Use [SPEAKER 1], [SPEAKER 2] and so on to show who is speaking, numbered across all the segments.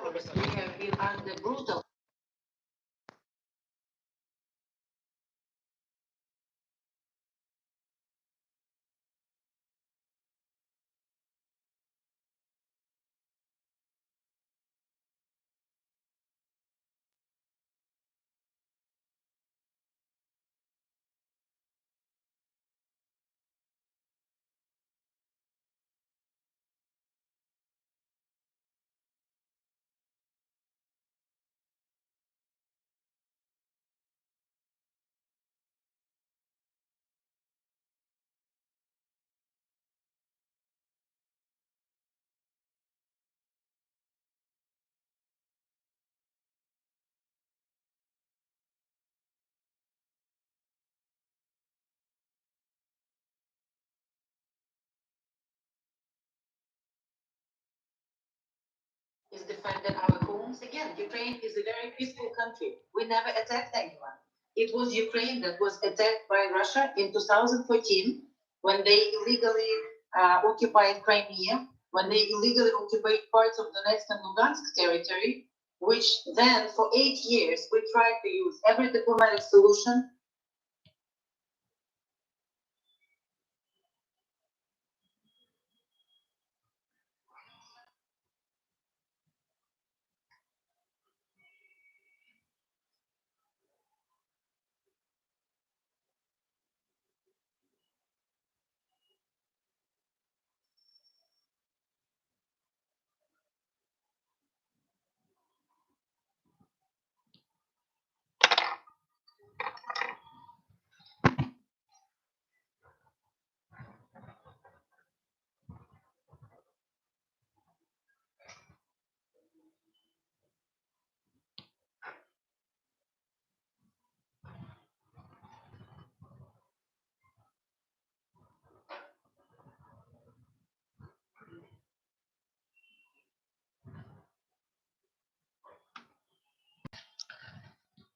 [SPEAKER 1] hours we have been under brutal. Is defended our homes. Again, Ukraine is a very peaceful country. We never attacked anyone. It was Ukraine that was attacked by Russia in 2014 when they illegally occupied Crimea, when they illegally occupied parts of Donetsk and Lugansk territory, which then for 8 years we tried to use every diplomatic solution.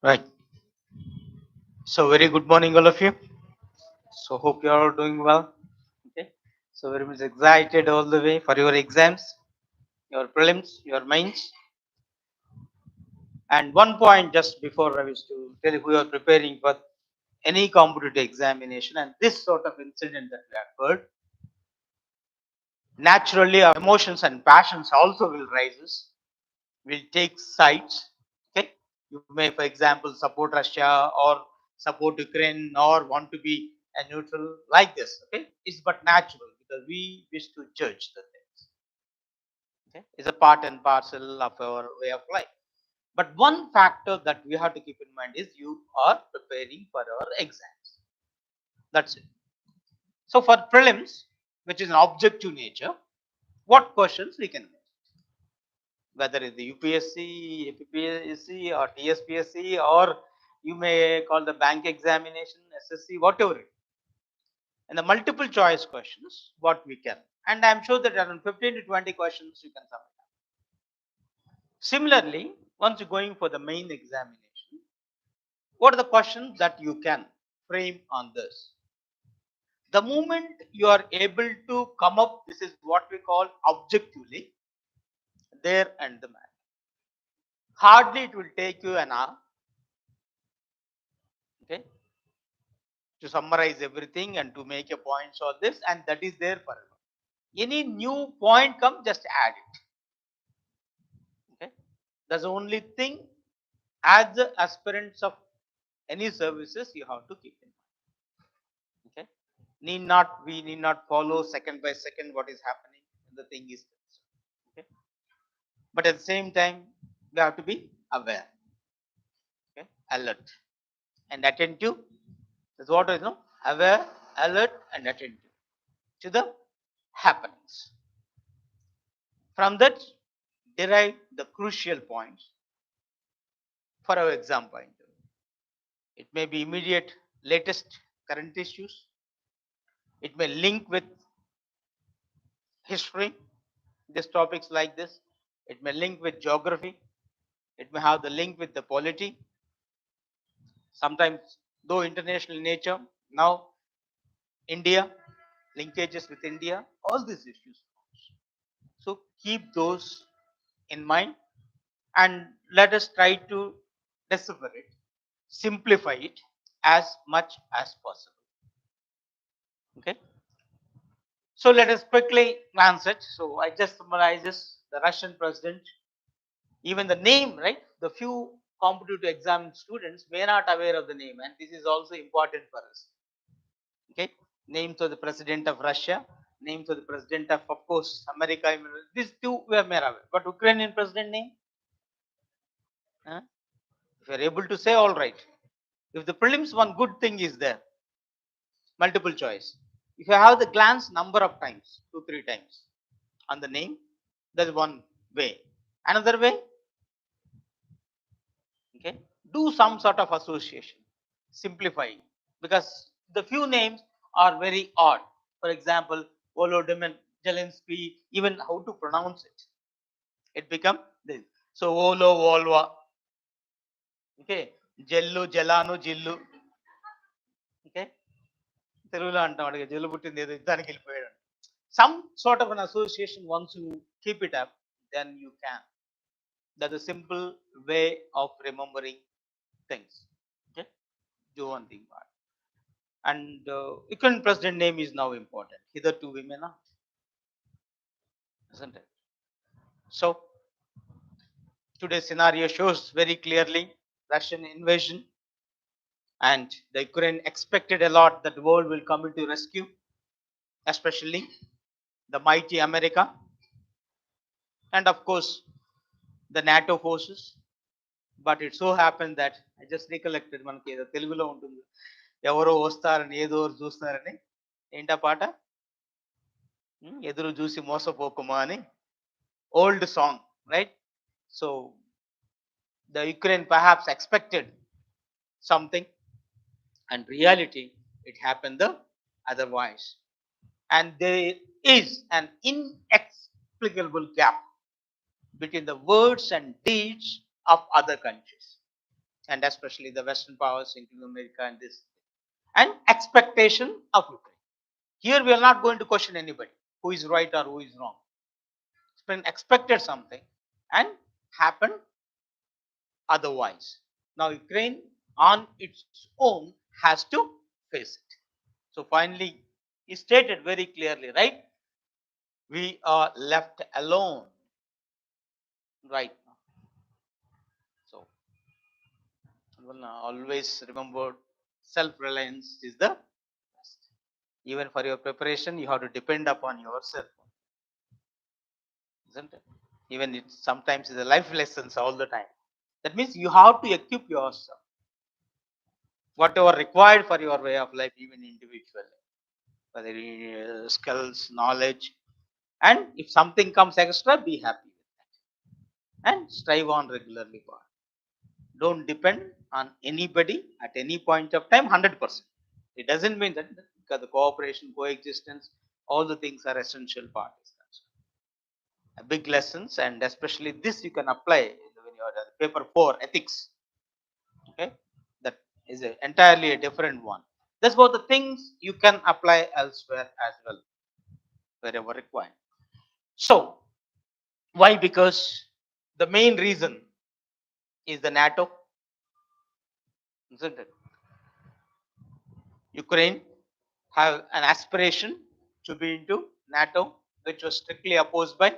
[SPEAKER 2] Right. So very good morning, all of you. So hope you are all doing well. Okay. So very much excited all the way for your exams, your prelims, your mains. And one point just before I wish to tell you who are preparing for any competitive examination and this sort of incident that we have heard. Naturally, our emotions and passions also will rises. Will take sides. Okay. You may, for example, support Russia or support Ukraine or want to be a neutral like this. Okay, it's but natural because we wish to judge the things. Okay, it's a part and parcel of our way of life. But one factor that we have to keep in mind is you are preparing for our exams. That's it. So for prelims, which is an objective nature, what questions we can make? Whether it's the UPSC, APPSC or TSPSC or you may call the bank examination, SSC, whatever it is. And the multiple choice questions, what we can. And I'm sure that around 15 to 20 questions you can submit. Similarly, once you're going for the main examination, what are the questions that you can frame on this? The moment you are able to come up, this is what we call objectively, there and the man. Hardly it will take you an hour. Okay, to summarize everything and to make a points on this, and that is there forever. Any new point come, just add it. Okay, that's the only thing. As the aspirants of any services, you have to keep in mind. Okay, we need not follow second by second what is happening. The thing is, okay, but at the same time, we have to be aware, okay, alert, and attentive. That's what I know. Aware, alert, and attentive to the happenings. From that, derive the crucial points for our exam point. It may be immediate, latest, current issues. It may link with history, these topics like this. It may link with geography. It may have the link with the polity. Sometimes, though international in nature, now India, linkages with India, all these issues. So keep those in mind and let us try to decipher it, simplify it as much as possible. Okay. So let us quickly glance it. So I just summarizes the Russian president. Even the name, right? The few competitive exam students may not aware of the name, and this is also important for us. Okay, names of the president of Russia, names of the president of course, America. These two we are aware, but Ukrainian president name. If you are able to say, all right. If the prelims, one good thing is there, multiple choice. If you have the glance number of times, 2-3 times on the name, that is one way. Another way, okay, do some sort of association, simplify, because the few names are very odd. For example, Volodymyr Zelensky, even how to pronounce it, it become this. So Volo, Volva, okay, Jellu, Jelanu, Jillu, okay, తెలుగులో అంటాం అడిగే జల్లు పుట్టింది ఏదో యుద్ధానికి వెళ్ళిపోయాడు. Some sort of an association, once you keep it up, then you can. That's a simple way of remembering things. Okay, do one thing. And Ukraine president name is now important. Hitherto we may not, isn't it? So today's scenario shows very clearly Russian invasion, and the Ukraine expected a lot that the world will come into rescue, especially the mighty America, and of course the NATO forces. But it so happened that I just recollected మనకి ఏదో తెలుగులో ఉంటుంది, ఎవరో వస్తారని ఏదో చూస్తారని, ఏంటా పాట, ఎదురు చూసి మోసపోకుమా అని, old song, right? So the Ukraine perhaps expected something, and reality it happened the otherwise. And there is an inexplicable gap between the words and deeds of other countries, and especially the Western powers, including America and this, and expectation of Ukraine. Here we are not going to question anybody who is right or who is wrong. Spain expected something and happened otherwise. Now Ukraine on its own has to face it. So finally, he stated very clearly, right? We are left alone right now. So always remember, self-reliance is the best. Even for your preparation, you have to depend upon yourself, isn't it? Even it sometimes is a life lessons all the time. That means you have to equip yourself, whatever required for your way of life, even individually, whether skills, knowledge, and if something comes extra, be happy with that and strive on regularly for it. Don't depend on anybody at any point of time 100%. It doesn't mean that, because the cooperation, coexistence, all the things are essential part. A big lessons, and especially this you can apply when you are at paper 4 ethics. Okay, that is entirely a different one. That's both the things you can apply elsewhere as well, wherever required. So why? Because the main reason is the NATO, isn't it? Ukraine have an aspiration to be into NATO, which was strictly opposed by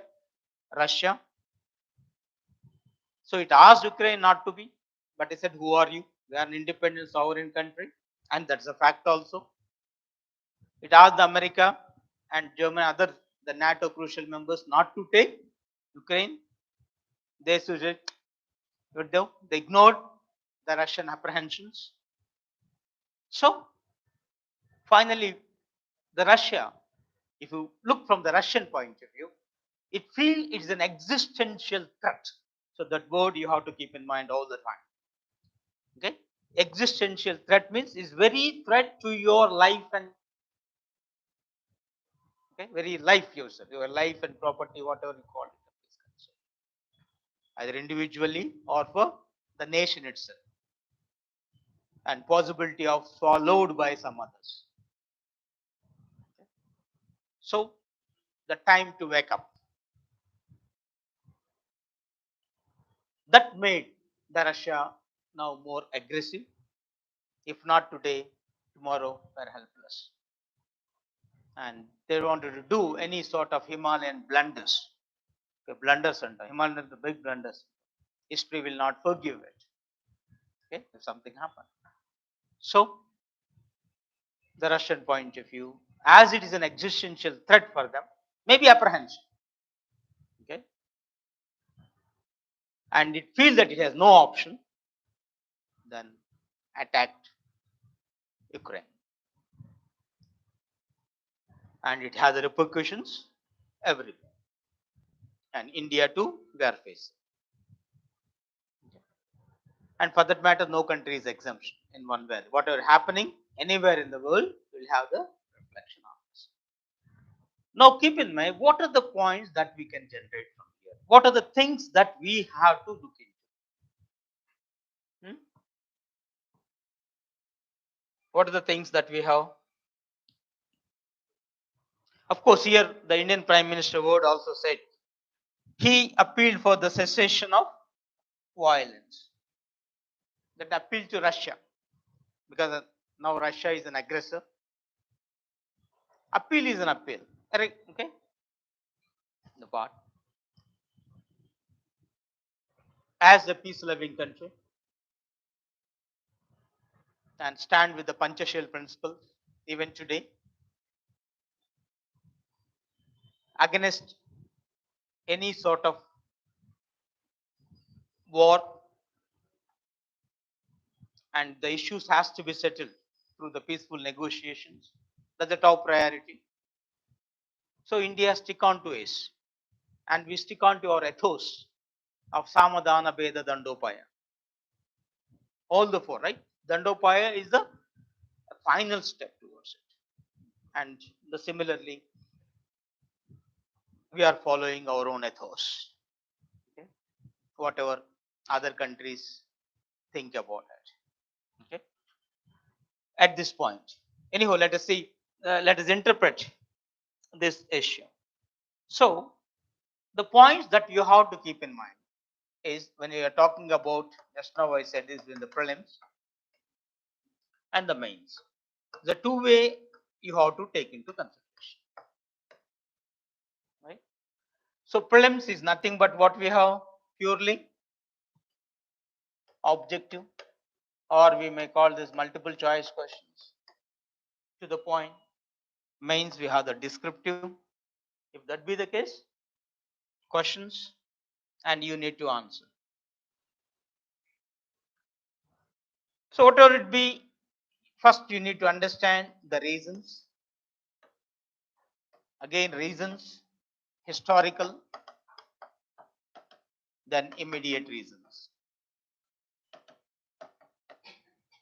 [SPEAKER 2] Russia. So it asked Ukraine not to be, but he said, who are you? We are an independent sovereign country, and that's a fact also. It asked the America and Germany, other the NATO crucial members, not to take Ukraine. They said, they ignored the Russian apprehensions. So finally, the Russia, if you look from the Russian point of view, it feels it's an existential threat. So that word you have to keep in mind all the time. Okay, existential threat means is very threat to your life and, okay, very life yourself, your life and property, whatever you call it, either individually or for the nation itself, and possibility of swallowed by some others. So the time to wake up. That made the Russia now more aggressive. If not today, tomorrow we're helpless. And they wanted to do any sort of Himalayan blunders. Okay, blunders and Himalayan the big blunders. History will not forgive it. Okay, if something happened. So the Russian point of view, as it is an existential threat for them, maybe apprehension. Okay, and it feels that it has no option, then attacked Ukraine. And it has repercussions everywhere. And India too, we are facing. And for that matter, no country is exemption in one way. Whatever happening anywhere in the world will have the reflection on this. Now keep in mind, what are the points that we can generate from here? What are the things that we have to look into? What are the things that we have? Of course, here the Indian Prime Minister Ward also said he appealed for the cessation of violence. That appeal to Russia, because now Russia is an aggressor. Appeal is an appeal. Okay? The part. As a peace loving country and stand with the Panchashil principles even today against any sort of war, and the issues has to be settled through the peaceful negotiations. That's the top priority. So India stick on to it, and we stick on to our ethos of Samadhana Beda Dandopaya. All the four, right? Dandopaya is the final step towards it. And similarly, we are following our own ethos. Okay? Whatever other countries think about it. Okay? At this point. Anyhow, let us see, let us interpret this issue. So, the points that you have to keep in mind is when you are talking about, just now I said this in the prelims and the mains. The two way you have to take into consideration. Right? So, prelims is nothing but what we have purely objective, or we may call this multiple choice questions. To the point. Mains we have the descriptive. If that be the case, questions and you need to answer. So whatever it be, first you need to understand the reasons. Again, reasons, historical, then immediate reasons.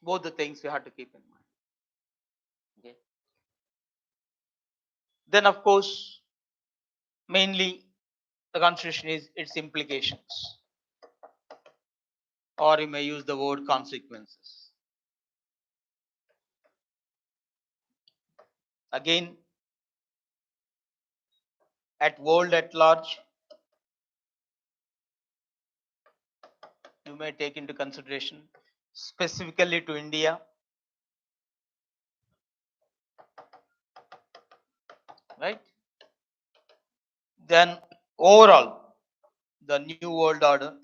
[SPEAKER 2] Both the things we have to keep in mind. Okay. Then of course, mainly the consideration is its implications, or you may use the word consequences. Again, at world at large, you may take into consideration specifically to India, right? Then overall, the new world order,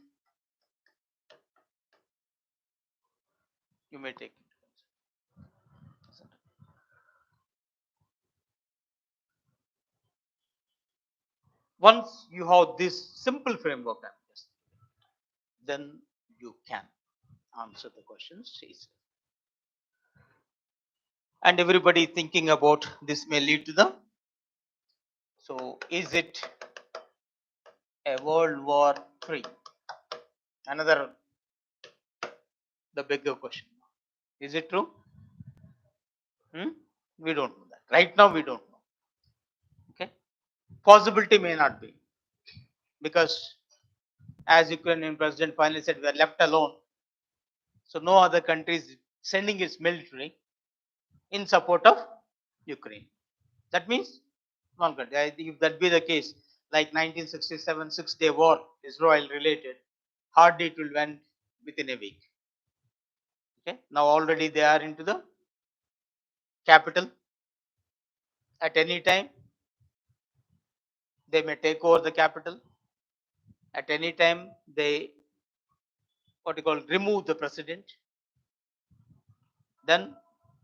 [SPEAKER 2] you may take into consideration. Once you have this simple framework, then you can answer the questions easily. And everybody thinking about this may lead to the, so is it a World War III? Another, the bigger question. Is it true? We don't know that. Right now we don't know. Okay. Possibility may not be. Because as Ukrainian president finally said, we are left alone. So no other country is sending its military in support of Ukraine. That means one country. If that be the case, like 1967 Six-Day War, Israel related, hardly it will end within a week. Okay, now already they are into the capital. At any time, they may take over the capital. At any time, they what you call remove the president. Then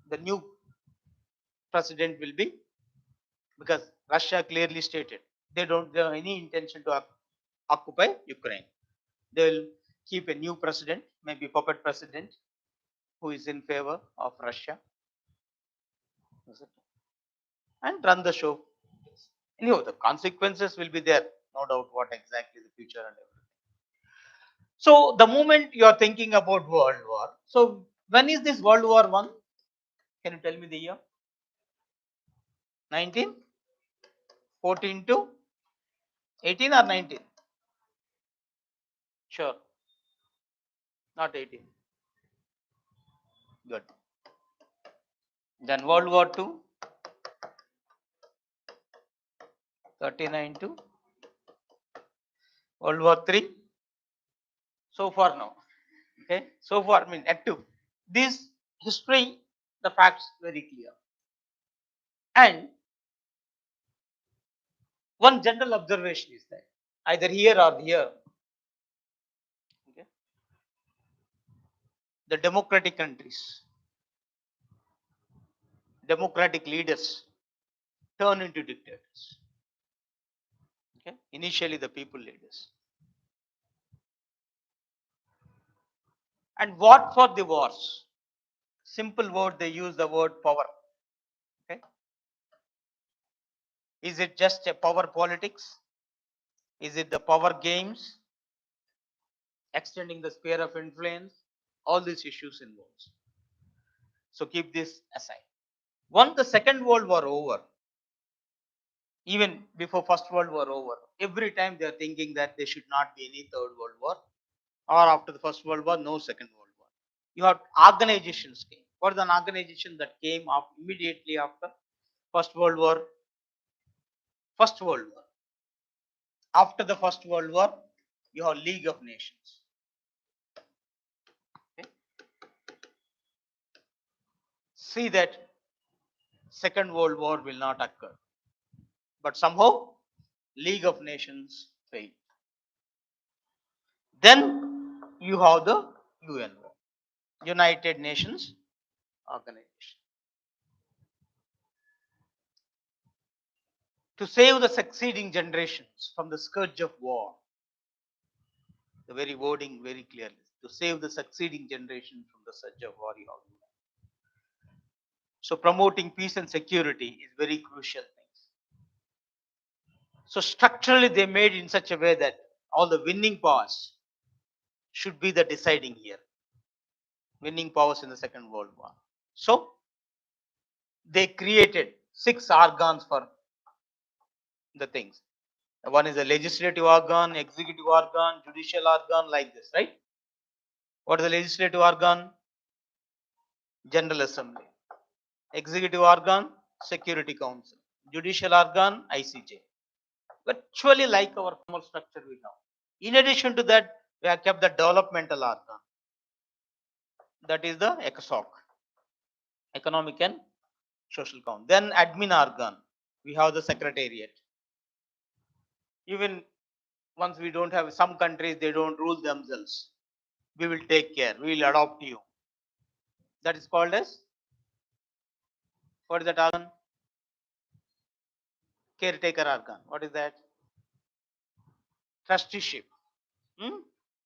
[SPEAKER 2] the new president will be, because Russia clearly stated they don't have any intention to occupy Ukraine. They will keep a new president, maybe puppet president, who is in favor of Russia, and run the show. Anyhow, the consequences will be there, no doubt. What exactly the future and everything. So the moment you are thinking about World War, so when is this World War One? Can you tell me the year? 1914 to 18 or 19? Sure, not 18. Good. Then World War Two, 39 to World War Three. So far now. Okay. So far, I mean, at two. This history, the facts very clear. And one general observation is that either here or here, okay, the democratic countries, democratic leaders turn into dictators. Okay. Initially, the people leaders. And what for the wars? Simple word, they use the word power. Okay. Is it just a power politics? Is it the power games? Extending the sphere of influence? All these issues involved. So keep this aside. Once the Second World War over, even before First World War over, every time they are thinking that there should not be any Third World War, or after the First World War, no Second World War. You have organizations came. What is an organization that came up immediately after First World War? First World War. After the First World War, you have League of Nations. Okay. See that Second World War will not occur. But somehow, League of Nations failed. Then you have the UN, United Nations Organization. To save the succeeding generations from the scourge of war, the very wording very clearly, to save the succeeding generation from the scourge of war, you have to do that. So promoting peace and security is very crucial thing. So structurally they made in such a way that all the winning powers should be the deciding here. Winning powers in the Second World War. So they created 6 organs for the things. One is a legislative organ, executive organ, judicial organ, like this, right? What is the legislative organ? General Assembly. Executive organ, Security Council. Judicial organ, ICJ. Virtually like our formal structure we have. In addition to that, we have kept the developmental organ. That is the ECSOC, Economic and Social Council. Then admin organ, we have the Secretariat. Even once we don't have, some countries they don't rule themselves, we will take care, we will adopt you. That is called as, what is that organ? Caretaker organ. What is that? Trusteeship.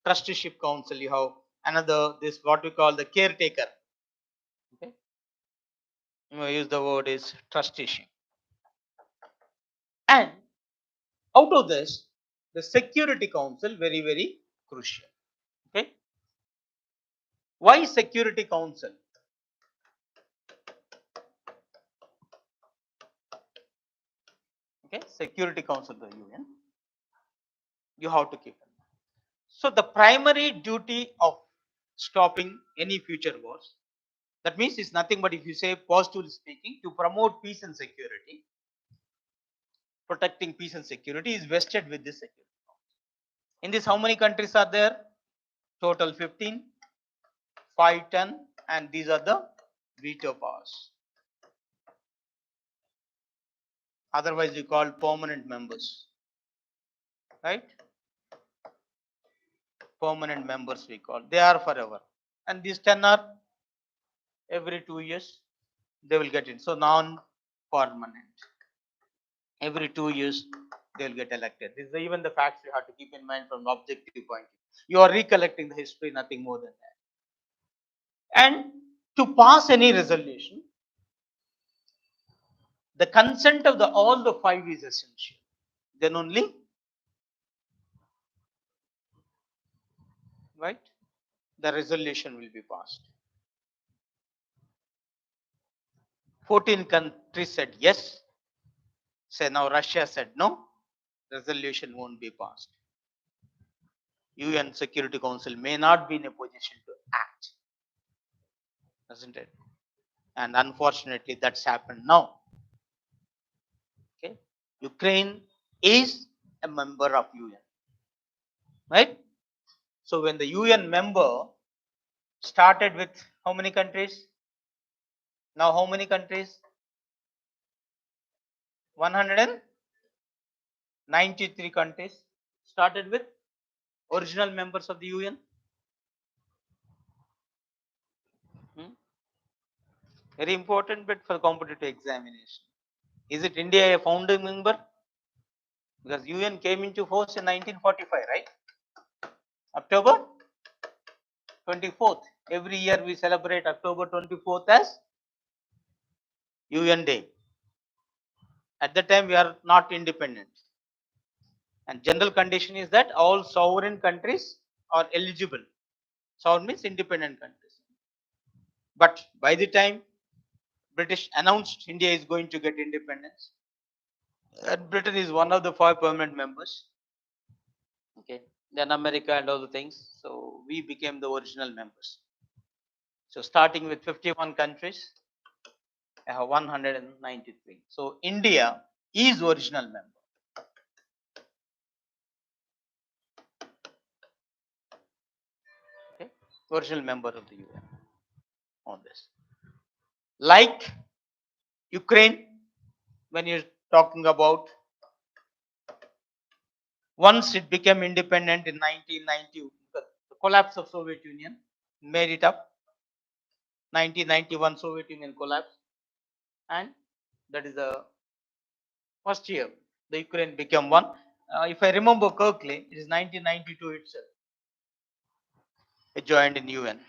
[SPEAKER 2] Trusteeship council. You have another, this what we call the caretaker. Okay. You use the word is trusteeship. And out of this, the Security Council very, very crucial. Okay. Why Security Council? Okay, Security Council of the UN. You have to keep in mind. So the primary duty of stopping any future wars, that means it's nothing but, if you say positively speaking, to promote peace and security, protecting peace and security is vested with this Security Council. In this, how many countries are there? Total 15, 5, 10, and these are the veto powers. Otherwise, you call permanent members, right? Permanent members we call. They are forever, and these 10 are every 2 years they will get in. So non-permanent. Every 2 years they will get elected. These are even the facts you have to keep in mind from the objective point. You are recollecting the history, nothing more than that. And to pass any resolution, the consent of all the 5 is essential. Then only, right, the resolution will be passed. 14 countries said yes. Say now Russia said no. Resolution won't be passed. UN Security Council may not be in a position to act, isn't it? And unfortunately, that's happened now. Okay, Ukraine is a member of UN, right? So when the UN member started with how many countries? Now how many countries? 193 countries started with original members of the UN. Very important bit for competitive examination. Is it India a founding member? Because UN came into force in 1945, right? October 24th. Every year we celebrate October 24th as UN Day. At that time we are not independent. And general condition is that all sovereign countries are eligible. Sovereign means independent countries. But by the time British announced India is going to get independence, and Britain is one of the 5 permanent members. Okay, then America and all the things. So we became the original members. So starting with 51 countries, I have 193. So India is original member. Okay, original member of the UN on this. Like Ukraine, when you're talking about once it became independent in 1990, the collapse of Soviet Union made it up. 1991 Soviet Union collapsed, and that is the first year the Ukraine became one. If I remember correctly, it is 1992 itself. It joined in UN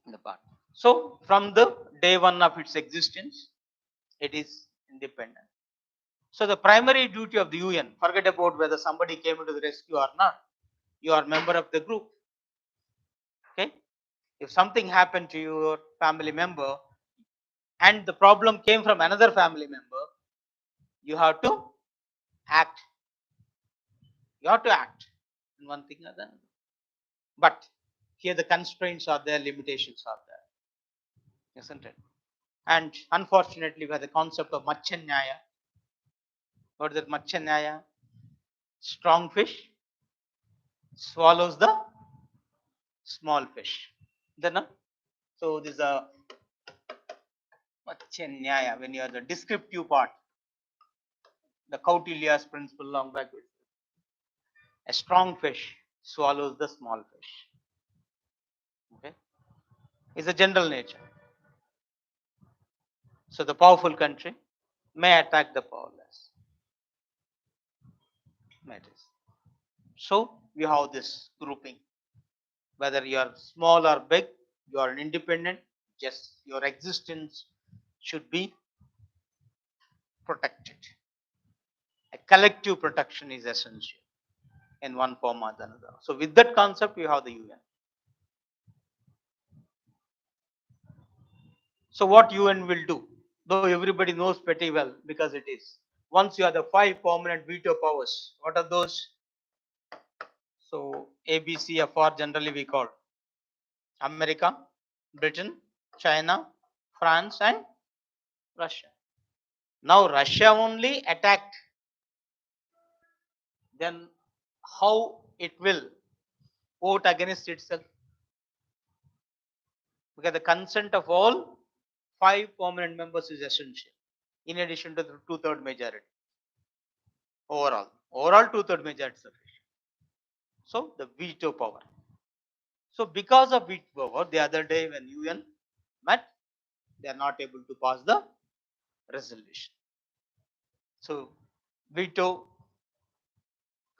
[SPEAKER 2] in the part. So from the day one of its existence, it is independent. So the primary duty of the UN, forget about whether somebody came into the rescue or not. You are a member of the group. Okay. If something happened to your family member and the problem came from another family member, you have to act. You have to act in one thing or another. But here the constraints are there, limitations are there, isn't it? And unfortunately, we have the concept of Machanyaya. What is that Machanyaya? Strong fish swallows the small fish. Then, so this is a Machanyaya when you are the descriptive part, the Kautilya's principle long back. A strong fish swallows the small fish. Okay, it's a general nature. So the powerful country may attack the powerless. Matters. So we have this grouping. Whether you are small or big, you are an independent, just your existence should be protected. A collective protection is essential in one form or another. So with that concept, you have the UN. So what UN will do, though everybody knows pretty well because it is. Once you have the 5 permanent veto powers, what are those? So ABCFR generally we call America, Britain, China, France and Russia. Now Russia only attacked, then how it will vote against itself? Because the consent of all 5 permanent members is essential, in addition to the 2/3 majority. Overall 2/3 majority is sufficient. So the veto power. So because of veto power, the other day when UN met, they are not able to pass the resolution. So veto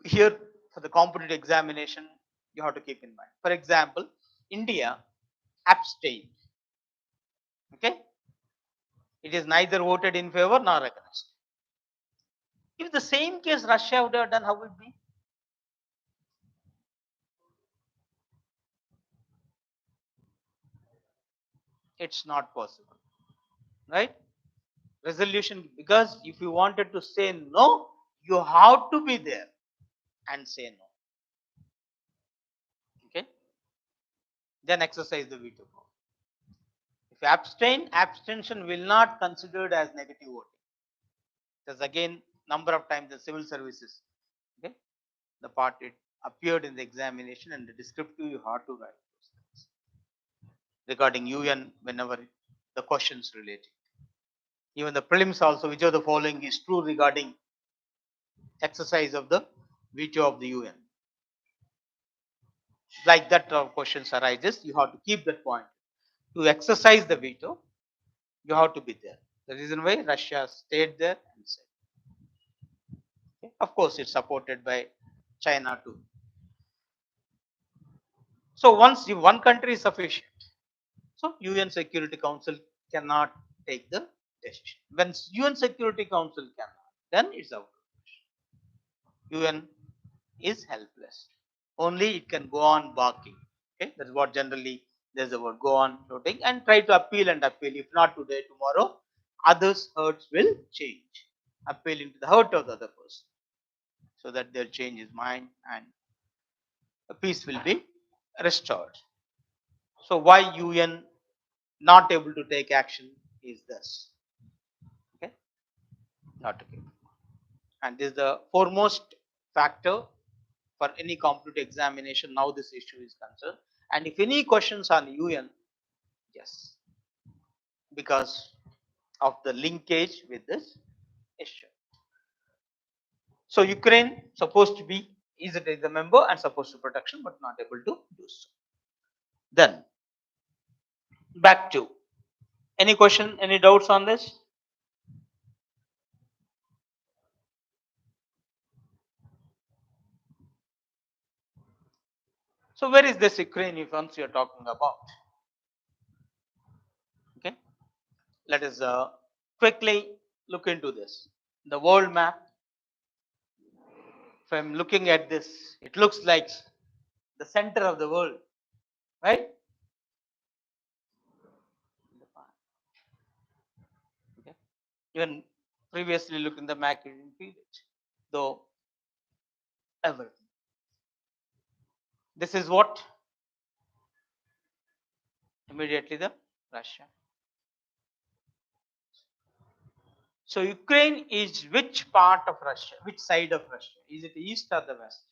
[SPEAKER 2] here for the competitive examination, you have to keep in mind. For example, India abstained. Okay, it is neither voted in favor nor against. If the same case Russia would have done, how would it be? It's not possible, right? Resolution, because if you wanted to say no, you have to be there and say no. Okay, then exercise the veto power. If you abstain, abstention will not considered as negative voting. Because again, number of times the civil services, okay, the part it appeared in the examination and the descriptive you have to write those things regarding UN whenever the questions related. Even the prelims also, which of the following is true regarding exercise of the veto of the UN. Like that questions arises, you have to keep that point. To exercise the veto, you have to be there. The reason why Russia stayed there and said. Okay. Of course, it's supported by China too. So once one country is sufficient, so UN Security Council cannot take the decision. When UN Security Council cannot, then it's out. UN is helpless. Only it can go on barking. Okay, that's what generally there's a word, go on shouting and try to appeal and appeal. If not today, tomorrow, others' hurts will change. Appealing to the hurt of the other person, so that they'll change his mind and a peace will be restored. So why UN not able to take action is this. Okay, not okay. And this is the foremost factor for any competitive examination. Now this issue is concerned. And if any questions on UN, yes, because of the linkage with this issue. So Ukraine supposed to be is a member and supposed to protection, but not able to do so. Then back to any question, any doubts on this? So where is this Ukraine if once you are talking about? Okay, let us quickly look into this. The world map. If I'm looking at this, it looks like the center of the world, right? Okay. Even previously look in the map, you didn't feel it, though everything. This is what immediately the Russia. So Ukraine is which part of Russia? Which side of Russia? Is it east or the west?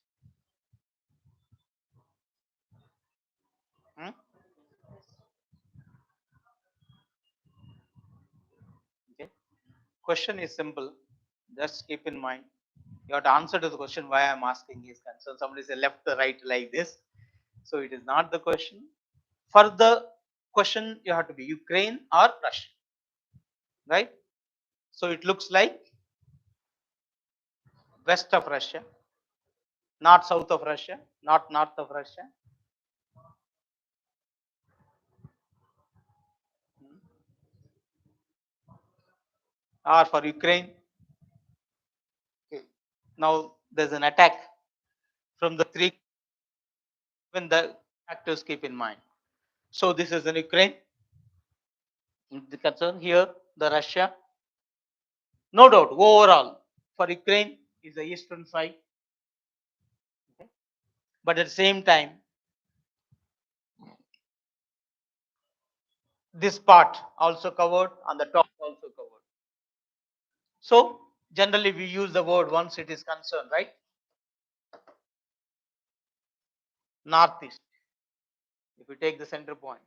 [SPEAKER 2] Hmm? Okay. Question is simple. Just keep in mind. You have to answer to the question why I'm asking is concerned. Somebody say left or right like this. So it is not the question. For the question, you have to be Ukraine or Russia. Right? So it looks like west of Russia, not south of Russia, not north of Russia. Or for Ukraine. Okay. Now there's an attack from the three, when the actors keep in mind. So this is in Ukraine. The concern here, the Russia. No doubt, overall, for Ukraine is the eastern side. Okay. But at the same time, this part also covered, on the top also covered. So generally we use the word once it is concerned, right? northeast. If you take the center point,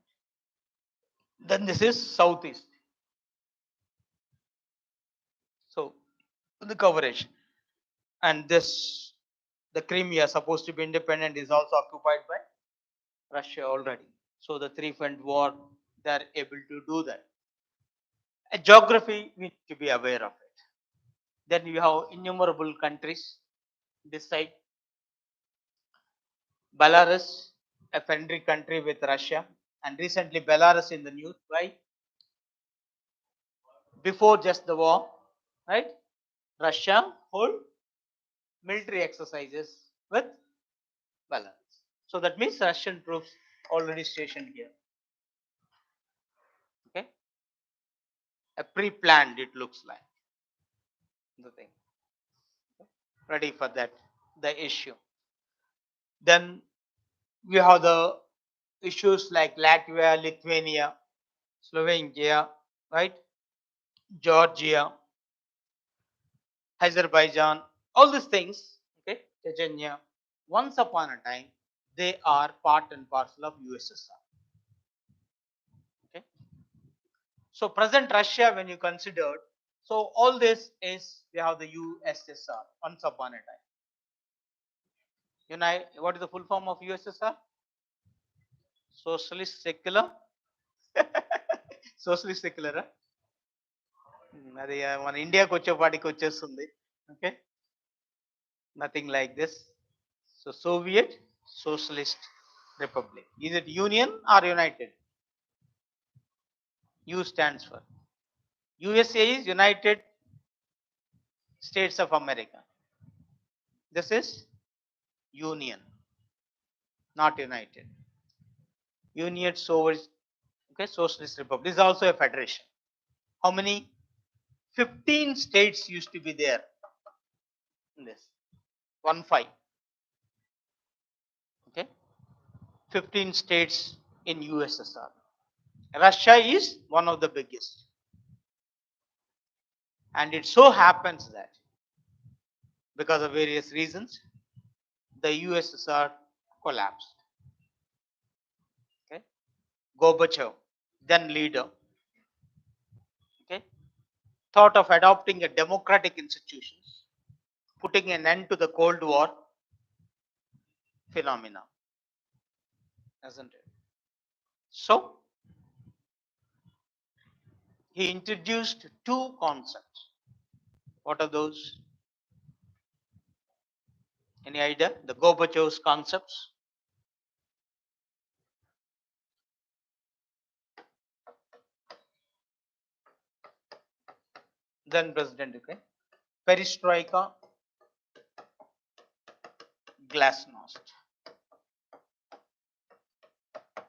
[SPEAKER 2] then this is southeast. So the coverage, and this, the Crimea supposed to be independent, is also occupied by Russia already. So the three-front war, they are able to do that. A geography, we need to be aware of it. Then you have innumerable countries this side. Belarus, a friendly country with Russia, and recently Belarus in the news. Why? Before just the war, right? Russia hold military exercises with Belarus. So that means Russian troops already stationed here. Okay, a pre-planned, it looks like the thing. Ready for that, the issue. Then we have the issues like Latvia, Lithuania, Slovenia, right? Georgia, Azerbaijan, all these things, okay, Chechnya, once upon a time, they are part and parcel of USSR. Okay. So present Russia, when you consider, so all this is, we have the USSR once upon a time. What is the full form of USSR? Socialist secular. Socialist secular. అది మన ఇండియాకి వచ్చేపాటికి వచ్చేస్తుంది. Okay, nothing like this. So Soviet Socialist Republic. Is it Union or United? U stands for. USA is United States of America. This is Union, not United. Union Soviet, okay, Socialist Republic. This is also a federation. How many? 15 states used to be there in this. 15. Okay. 15 states in USSR. Russia is one of the biggest. And it so happens that because of various reasons, the USSR collapsed. Okay. Gorbachev, then leader, okay, thought of adopting a democratic institutions, putting an end to the Cold War phenomena, isn't it? So he introduced two concepts. What are those? Any idea? The Gorbachev's concepts. Then President, okay. Perestroika, glasnost.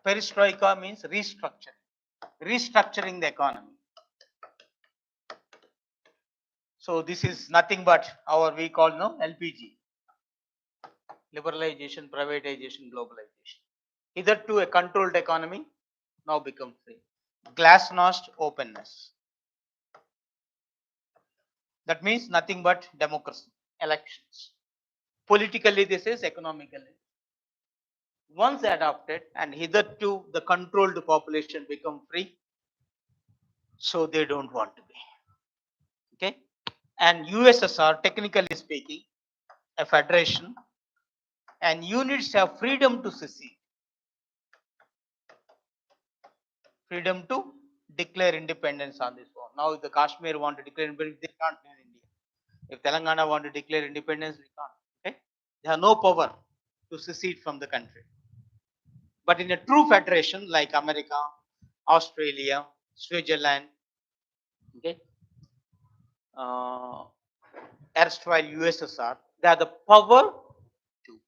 [SPEAKER 2] Perestroika means restructuring the economy. So this is nothing but our, we call no LPG, liberalization, privatization, globalization. Hitherto a controlled economy, now become free. Glasnost, openness. That means nothing but democracy, elections. Politically this is, economically. Once adopted, and hitherto the controlled population become free, so they don't want to be. Okay. And USSR, technically speaking, a federation, and units have freedom to secede, freedom to declare independence on this one. Now, if the Kashmir want to declare independence, they can't in India. If Telangana want to declare independence, they can't. Okay, they have no power to secede from the country. But in a true federation like America, Australia, Switzerland, okay, erstwhile USSR, they have the power to.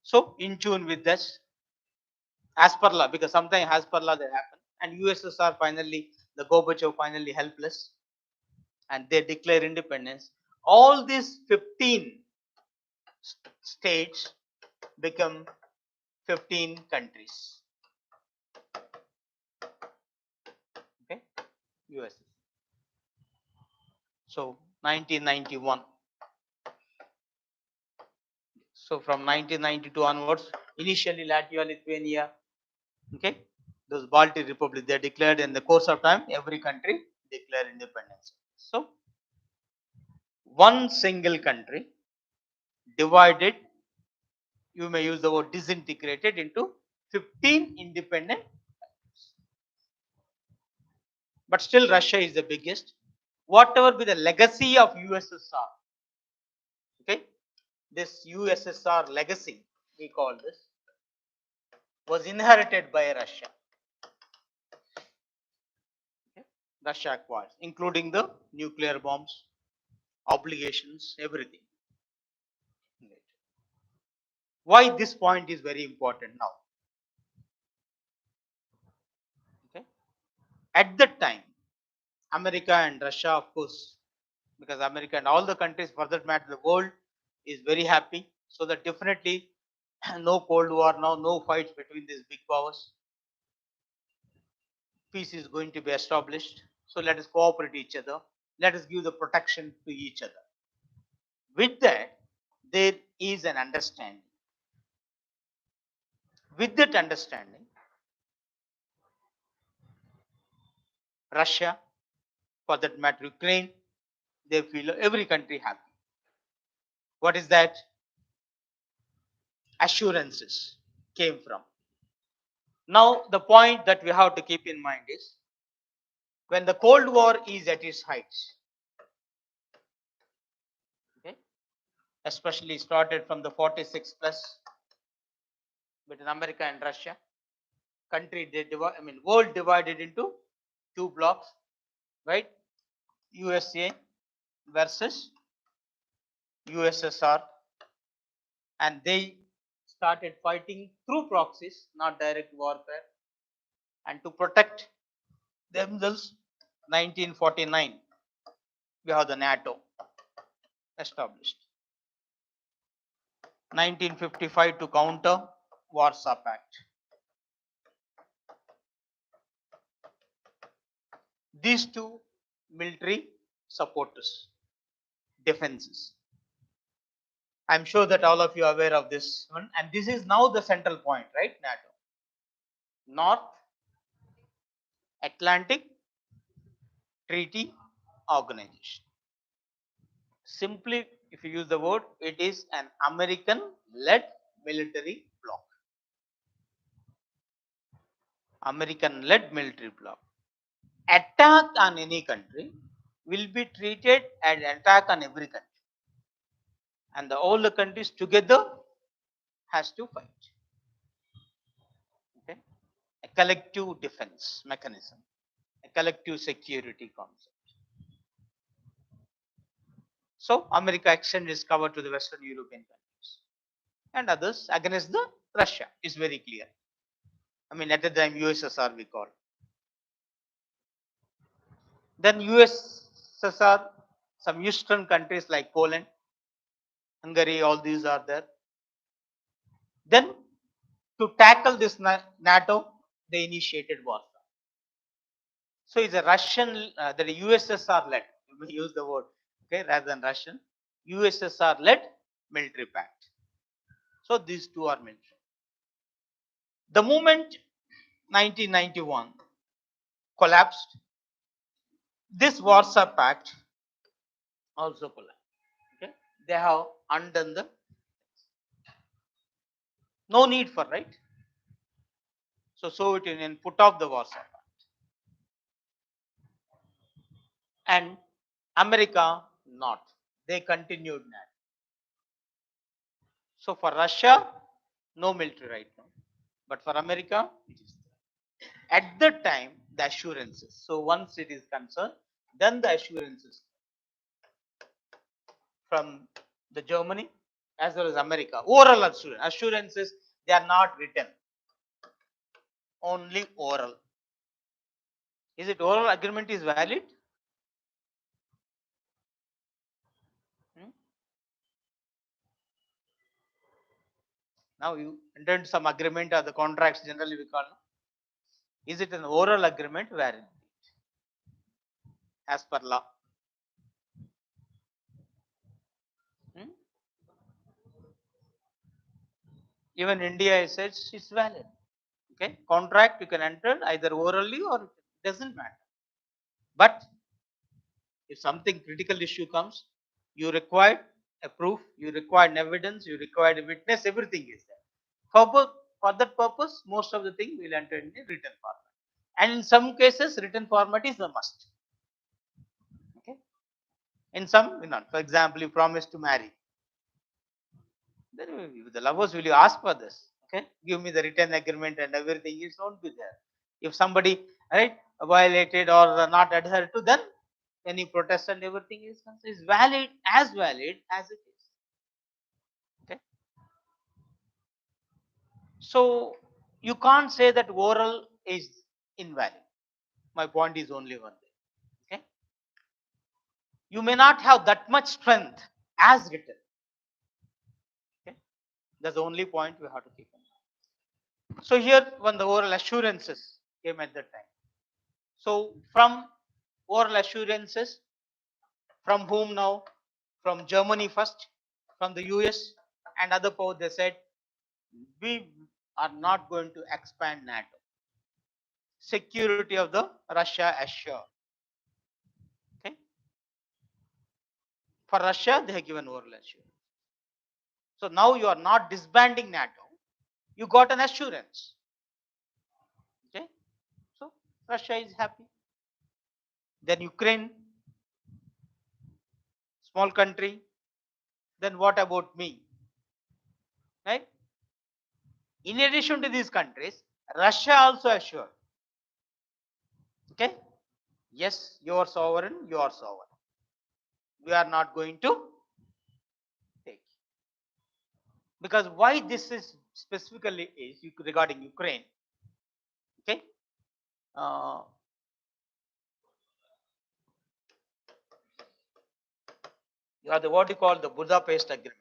[SPEAKER 2] So in tune with this, as per law, because sometimes as per law they happen, and USSR finally, the Gorbachev finally helpless, and they declare independence. All these 15 states become 15 countries. Okay, US. So 1991. So from 1992 onwards, initially Latvia, Lithuania, okay, those Baltic republics, they declared in the course of time, every country declared independence. So one single country divided, you may use the word disintegrated, into 15 independent countries. But still Russia is the biggest. Whatever be the legacy of USSR, okay, this USSR legacy, we call this, was inherited by Russia. Okay? Russia acquired, including the nuclear bombs, obligations, everything. Why this point is very important now? Okay? At that time, America and Russia, of course, because America and all the countries, for that matter, the world is very happy. So that definitely no Cold War now, no fights between these big powers. Peace is going to be established. So let us cooperate each other. Let us give the protection to each other. With that, there is an understanding. With that understanding, Russia, for that matter, Ukraine, they feel every country happy. What is that? Assurances came from. Now, the point that we have to keep in mind is, when the Cold War is at its heights, okay, especially started from the 46 plus between America and Russia, world divided into two blocks, right? USA versus USSR, and they started fighting through proxies, not direct warfare, and to protect themselves. 1949, we have the NATO established. 1955 to counter Warsaw Pact. These two military supporters, defenses. I'm sure that all of you are aware of this one, and this is now the central point, right? NATO, North Atlantic Treaty Organization. Simply, if you use the word, it is an American-led military bloc. American-led military bloc. Attack on any country will be treated as an attack on every country, and all the countries together has to fight. Okay, a collective defense mechanism, a collective security concept. So America extended its cover to the Western European countries and others against the Russia is very clear. At the time USSR we call. Then USSR, some eastern countries like Poland, Hungary, all these are there. Then to tackle this NATO, they initiated warfare. So it's a Russian, the USSR led, we use the word, okay, rather than Russian, USSR led military pact. So these two are military. The moment 1991 collapsed, this Warsaw Pact also collapsed. Okay, they have undone the, no need for, right? So Soviet Union put off the Warsaw Pact, and America not. They continued that. So for Russia, no military right now, but for America, it is there. At that time, the assurances. So once it is concerned, then the assurances from the Germany as well as America. Oral assurances, they are not written, only oral. Is it oral agreement is valid? Now you entered some agreement or the contracts generally we call. Is it an oral agreement valid as per law? Even India says it's valid. Okay, contract you can enter either orally or it doesn't matter. But if something critical issue comes, you require a proof, you require an evidence, you require a witness, everything is there. For that purpose, most of the thing will enter in a written format. And in some cases, written format is a must. Okay. In some, not. For example, you promise to marry. Then the lovers will you ask for this? Okay, give me the written agreement and everything. It won't be there. If somebody right violated or not adhered to, then any protest and everything is valid as it is. Okay, so you can't say that oral is invalid. My point is only one thing. Okay, you may not have that much strength as written. Okay, that's the only point we have to keep in mind. So here, when the oral assurances came at that time. So from oral assurances, from whom now? From Germany first, from the US and other powers, they said we are not going to expand NATO. Security of the Russia assured. Okay. For Russia, they have given oral assurance. So now you are not disbanding NATO. You got an assurance. Okay. So Russia is happy. Then Ukraine, small country. Then what about me? Right? In addition to these countries, Russia also assured. Okay? Yes, you are sovereign, you are sovereign. We are not going to take. Because why this is specifically is regarding Ukraine. Okay? You have the what you call the Budapest Agreement.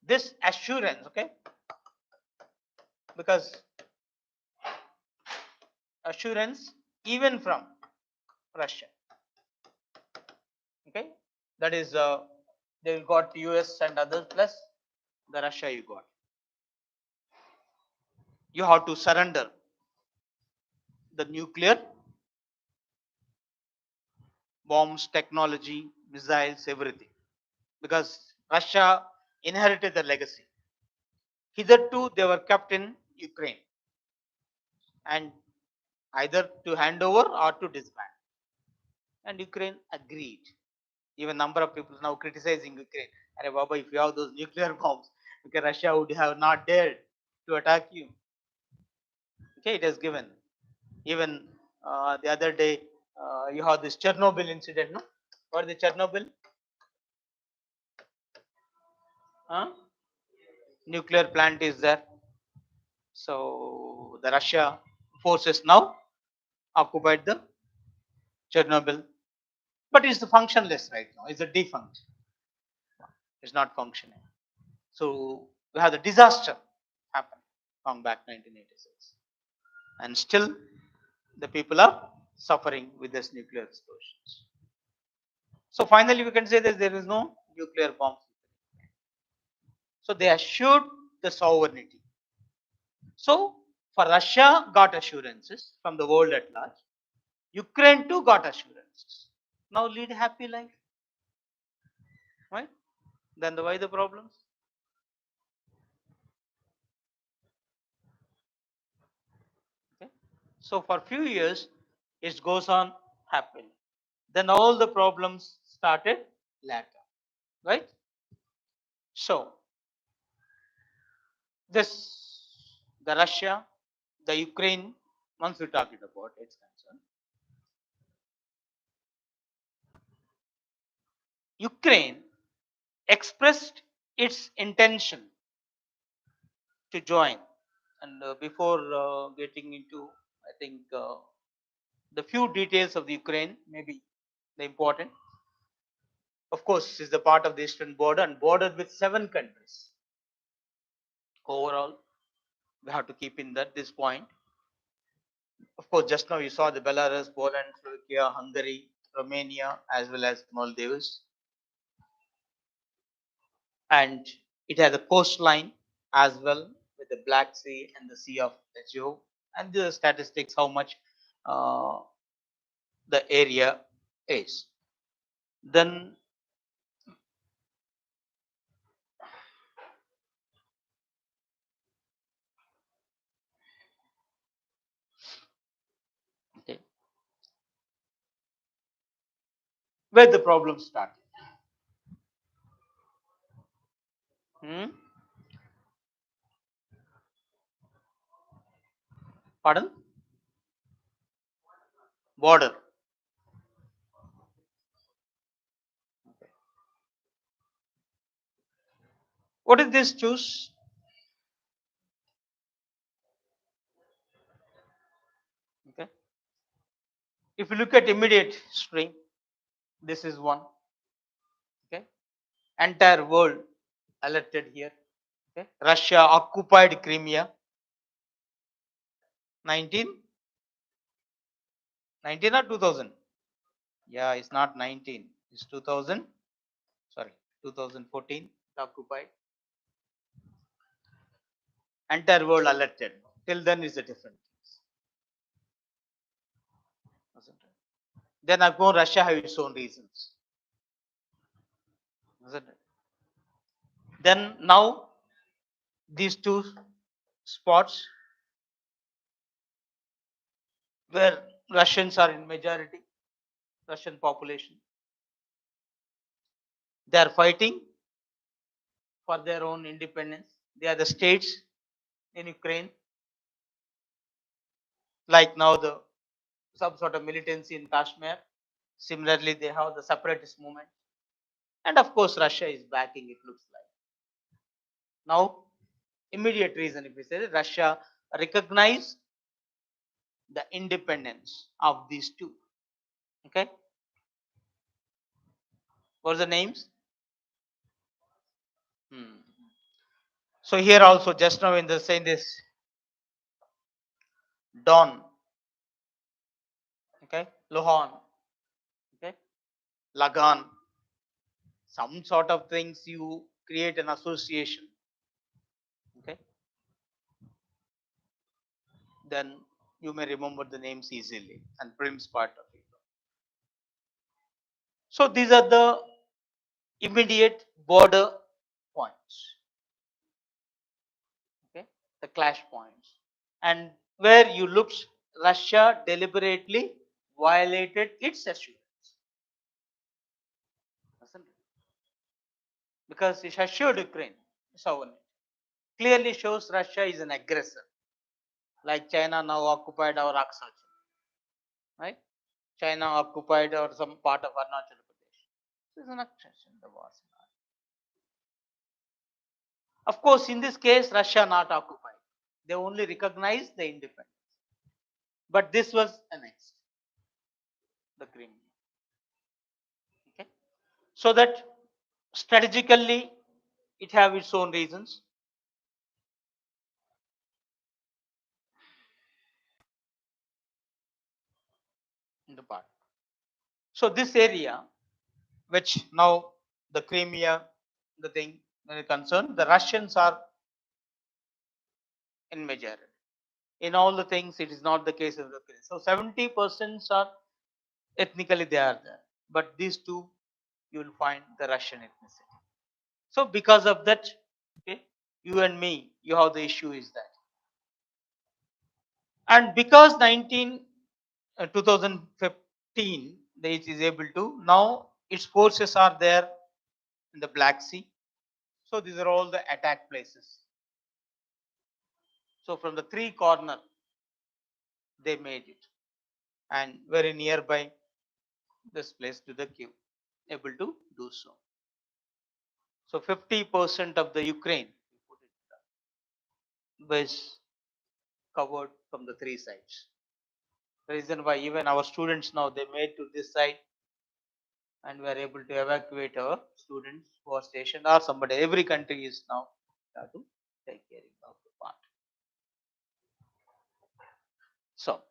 [SPEAKER 2] This assurance, okay? Because assurance even from Russia. Okay? That is they got US and others plus the Russia you got. You have to surrender the nuclear bombs, technology, missiles, everything. Because Russia inherited the legacy. Hitherto, they were kept in Ukraine and either to hand over or to disband. And Ukraine agreed. Even number of people now criticizing Ukraine. Arey Baba, if you have those nuclear bombs, okay, Russia would have not dared to attack you. Okay, it is given. Even the other day, you have this Chernobyl incident, no? What is the Chernobyl? Nuclear plant is there. So the Russia forces now occupied the Chernobyl, but it's functionless right now. It's a defunct. It's not functioning. So we have the disaster happen long back 1986, and still the people are suffering with this nuclear explosions. So finally, we can say that there is no nuclear bombs. So they assured the sovereignty. So for Russia got assurances from the world at large. Ukraine too got assurances. Now lead a happy life. Right? Then why the problems? Okay. So for few years it goes on happily. Then all the problems started later. Right? So this the Russia, the Ukraine, once we talked about its concern. Ukraine expressed its intention to join. And before getting into, I think the few details of the Ukraine, maybe the important. Of course, is the part of the eastern border and bordered with 7 countries. Overall, we have to keep in that this point. Of course, just now you saw the Belarus, Poland, Slovakia, Hungary, Romania, as well as Maldives. and it has a coastline as well with the Black Sea and the Sea of Azov, and the statistics how much uh, the area is. Then okay, where the problem started. Hmm? Pardon? Border. What is this choose? Okay. If you look at immediate string, this is one. Okay. Entire world alerted here. Okay. Russia occupied Crimea. 19? 19 or 2000? Yeah, it's not 19. It's 2000. Sorry, 2014. Occupied. Entire world alerted. Till then is a different case. Then again, Russia have its own reasons. Isn't it? Then now these two spots where Russians are in majority, Russian population, they are fighting for their own independence. They are the states in Ukraine, like now the some sort of militancy in Kashmir. Similarly, they have the separatist movement, and of course, Russia is backing. It looks like now immediate reason if we say that Russia recognize the independence of these two. Okay, what are the names? Hmm. So here also just now in the saying this Don, okay, Lohan, okay, Lagan, some sort of things you create an association, okay, then you may remember the names easily and Prim's part of it. So these are the immediate border points, okay, the clash points, and where you looked, Russia deliberately violated its assurance, doesn't it? Because it assured Ukraine sovereignty. Clearly shows Russia is an aggressor, like China now occupied our Aksa, right? China occupied or some part of Arunachal Pradesh. This is an aggression, the war scenario. Of course, in this case, Russia not occupied. They only recognize the independence. But this was annexed, the Crimea. Okay, so that strategically it have its own reasons. In the part. So this area, which now the Crimea, the thing when it concerned, the Russians are in majority. In all the things, it is not the case of the Ukraine. So 70% are ethnically they are there, but these two you will find the Russian ethnicity. So because of that, okay, you and me, you have the issue is that, and because 2015 it is able to now its forces are there in the Black Sea. So these are all the attack places. So from the three corner they made it, and very nearby this place to the Kiev, able to do so. So 50% of the Ukraine was covered from the three sides. The reason why even our students now they made to this side and we are able to evacuate our students who are stationed or somebody. Every country is now to take care of the part. So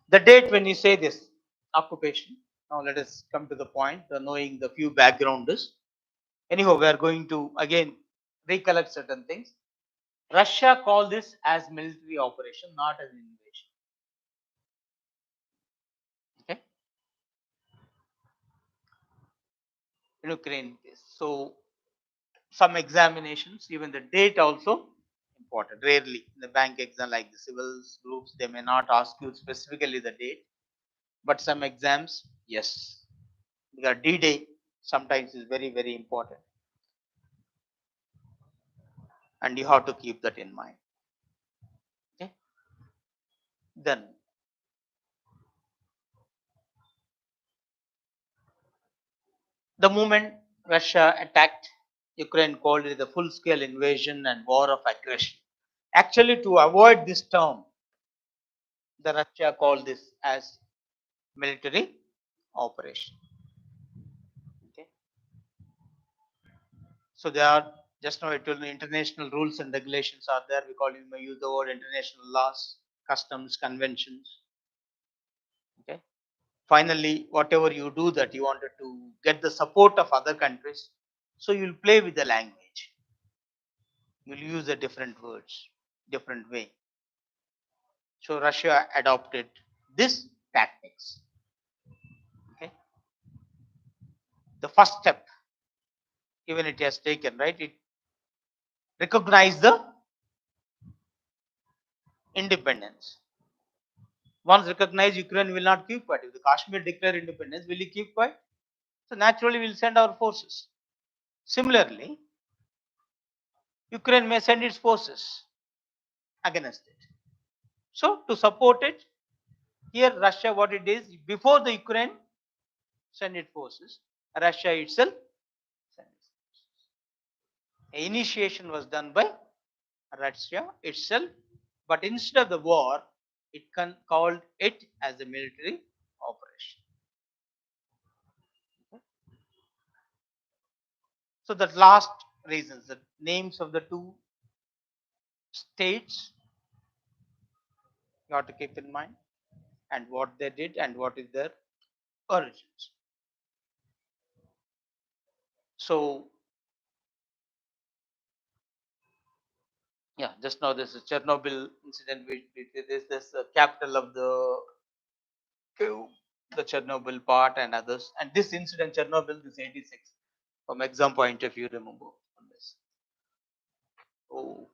[SPEAKER 2] the date when you say this occupation, now let us come to the point, the knowing the few background is Anyhow, we are going to again recollect certain things. Russia called this as military operation, not as invasion. Okay. In Ukraine case. So some examinations, even the date also important. Rarely in the bank exam like the civils groups, they may not ask you specifically the date, but some exams, yes. Because D-Day sometimes is very, very important. And you have to keep that in mind. Okay. Then the moment Russia attacked Ukraine, called it a full-scale invasion and war of aggression. Actually, to avoid this term, the Russia called this as military operation. Okay. So there are, just now I told you, international rules and regulations are there. We call, you may use the word international laws, customs, conventions. Okay. Finally, whatever you do that you wanted to get the support of other countries, so you'll play with the language. You'll use the different words, different way. So Russia adopted this tactics. Okay. The first step, even it has taken, right? It recognized the independence. Once recognized, Ukraine will not keep quiet. If the Kashmir declare independence, will he keep quiet? So naturally, we'll send our forces. Similarly, Ukraine may send its forces against it. So to support it, here Russia, what it is, before the Ukraine send its forces, Russia itself sends its forces. Initiation was done by Russia itself, but instead of the war, it called it as a military operation. So the last reasons, the names of the two states you have to keep in mind, and what they did and what is their origins. So yeah, just now this is Chernobyl incident, which is this capital of the Chernobyl part and others. And this incident, Chernobyl, this 86, from exam point of view, remember on this. So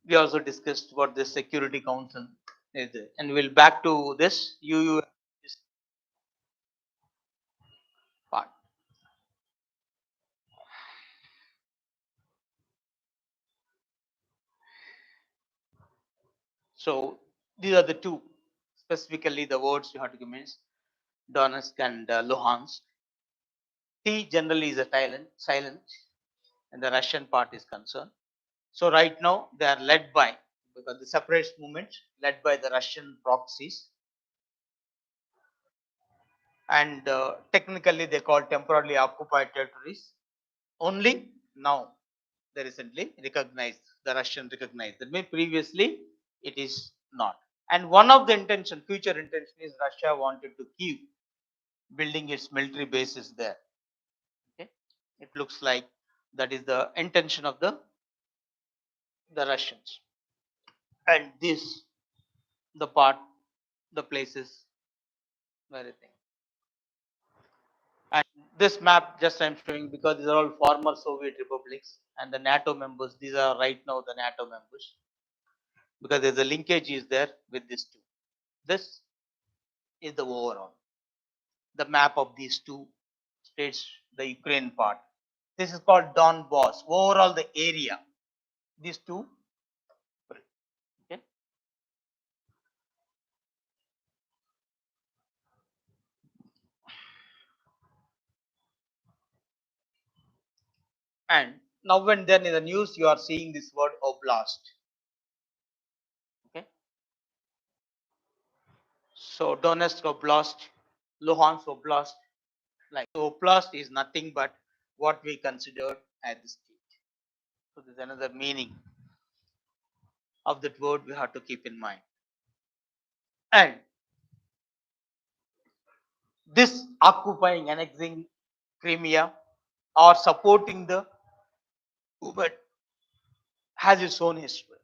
[SPEAKER 2] we also discussed what the Security Council is, and we'll back to this this part. So these are the two, specifically the words you have to give means Donetsk and Luhansk. T generally is a silent, and the Russian part is concerned. So right now they are led by, because the separatist movement led by the Russian proxies, and technically they call temporarily occupied territories. Only now they recently recognized, the Russian recognized. That means previously it is not. And one of the intention, future intention, is Russia wanted to keep building its military bases there. Okay, it looks like that is the intention of the Russians. And this, the part, the places, everything. And this map just I'm showing because these are all former Soviet republics and the NATO members. These are right now the NATO members, because there's a linkage is there with these two. This is the overall, the map of these two states, the Ukraine part. This is called Donbass. Overall, the area, these two. Okay. And now and then in the news, you are seeing this word oblast. Okay. So Donetsk oblast, Luhansk oblast, like oblast is nothing but what we consider as the state. So there's another meaning of that word we have to keep in mind. And this occupying, annexing Crimea, or supporting the woman has its own history.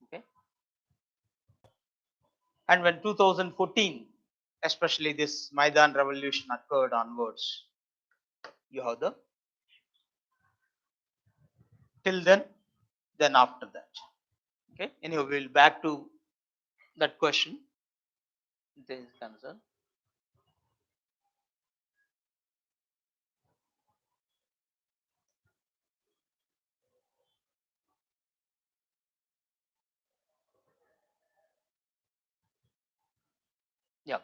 [SPEAKER 2] Okay. And when 2014, especially this Maidan revolution occurred onwards, you have the till then after that. Okay. Anyway, we'll back to that question. This is concern. Yeah.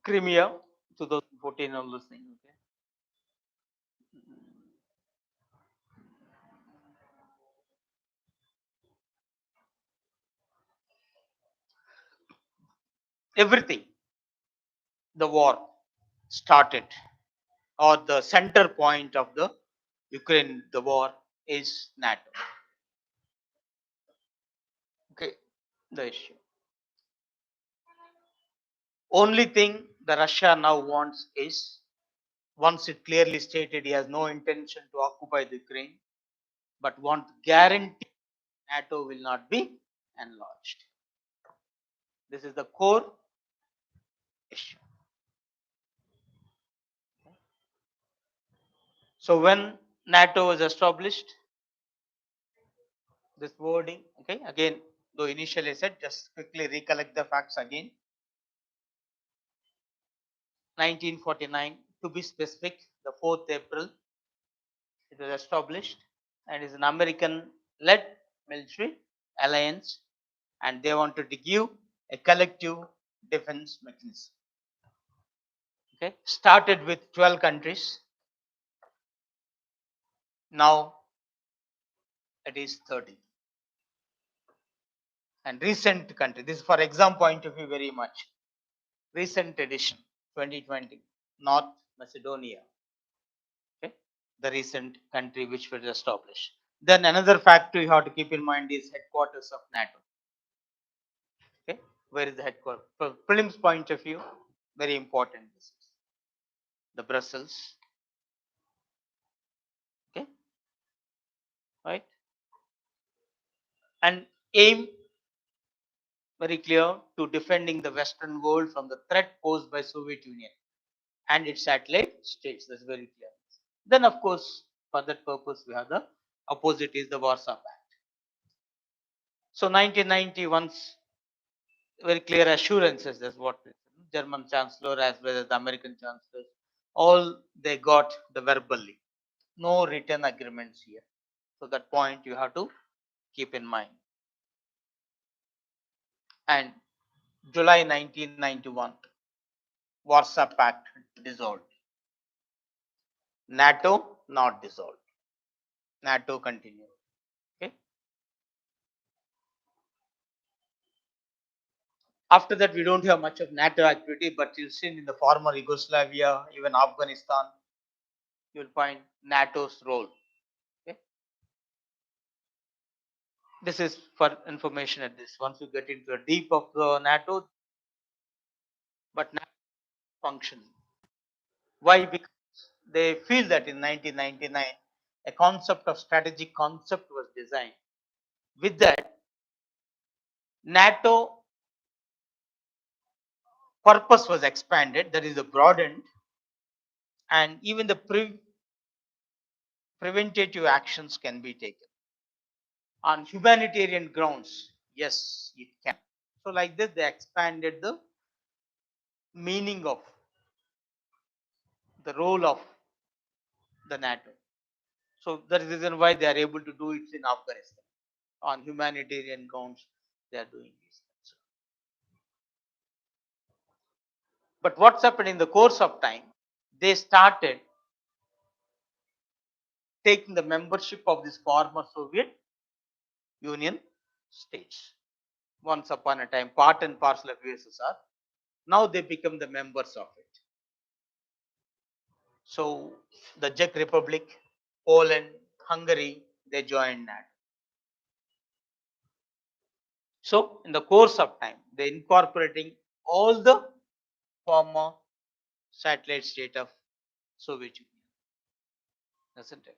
[SPEAKER 2] Crimea, 2014, all those things. Okay. Everything, the war started, or the center point of the Ukraine, the war is NATO. Okay, the issue. Only thing the Russia now wants is, once it clearly stated he has no intention to occupy the Ukraine, but want guarantee NATO will not be enlarged. This is the core issue. So when NATO was established, this wording, okay, again, though initially I said, just quickly recollect the facts again. 1949, to be specific, the 4th April, it was established, and is an American-led military alliance, and they wanted to give a collective defense mechanism. Okay, started with 12 countries. Now it is 30. And recent country, this is for exam point of view very much. Recent edition, 2020, North Macedonia. Okay, the recent country which was established. Then another factor you have to keep in mind is headquarters of NATO. Okay, where is the headquarters? From prelims point of view, very important. This is the Brussels. Okay, right, and aim very clear to defending the Western world from the threat posed by Soviet Union and its satellite states. That's very clear. Then, of course, for that purpose, we have the opposite is the Warsaw Pact. So, 1990, once very clear assurances, that's what German Chancellor as well as the American Chancellor, all they got the verbally, no written agreements here. So, that point you have to keep in mind. And July 1991, Warsaw Pact dissolved. NATO not dissolved. NATO continued. Okay. After that, we don't have much of NATO activity, but you'll see in the former Yugoslavia, even Afghanistan, you'll find NATO's role. Okay. This is for information at this. Once you get into the deep of the NATO, but NATO functioning. Why? Because they feel that in 1999, a concept of strategic concept was designed. With that, NATO purpose was expanded, that is the broadened, and even the preventative actions can be taken. On humanitarian grounds, yes, it can. So like this, they expanded the meaning of the role of the NATO. So that is the reason why they are able to do it in Afghanistan. On humanitarian grounds, they are doing this. But what's happened in the course of time, they started taking the membership of this former Soviet Union states. Once upon a time, part and parcel of USSR. Now they become the members of it. So the Czech Republic, Poland, Hungary, they joined NATO. So in the course of time, they incorporating all the former satellite state of Soviet Union, isn't it?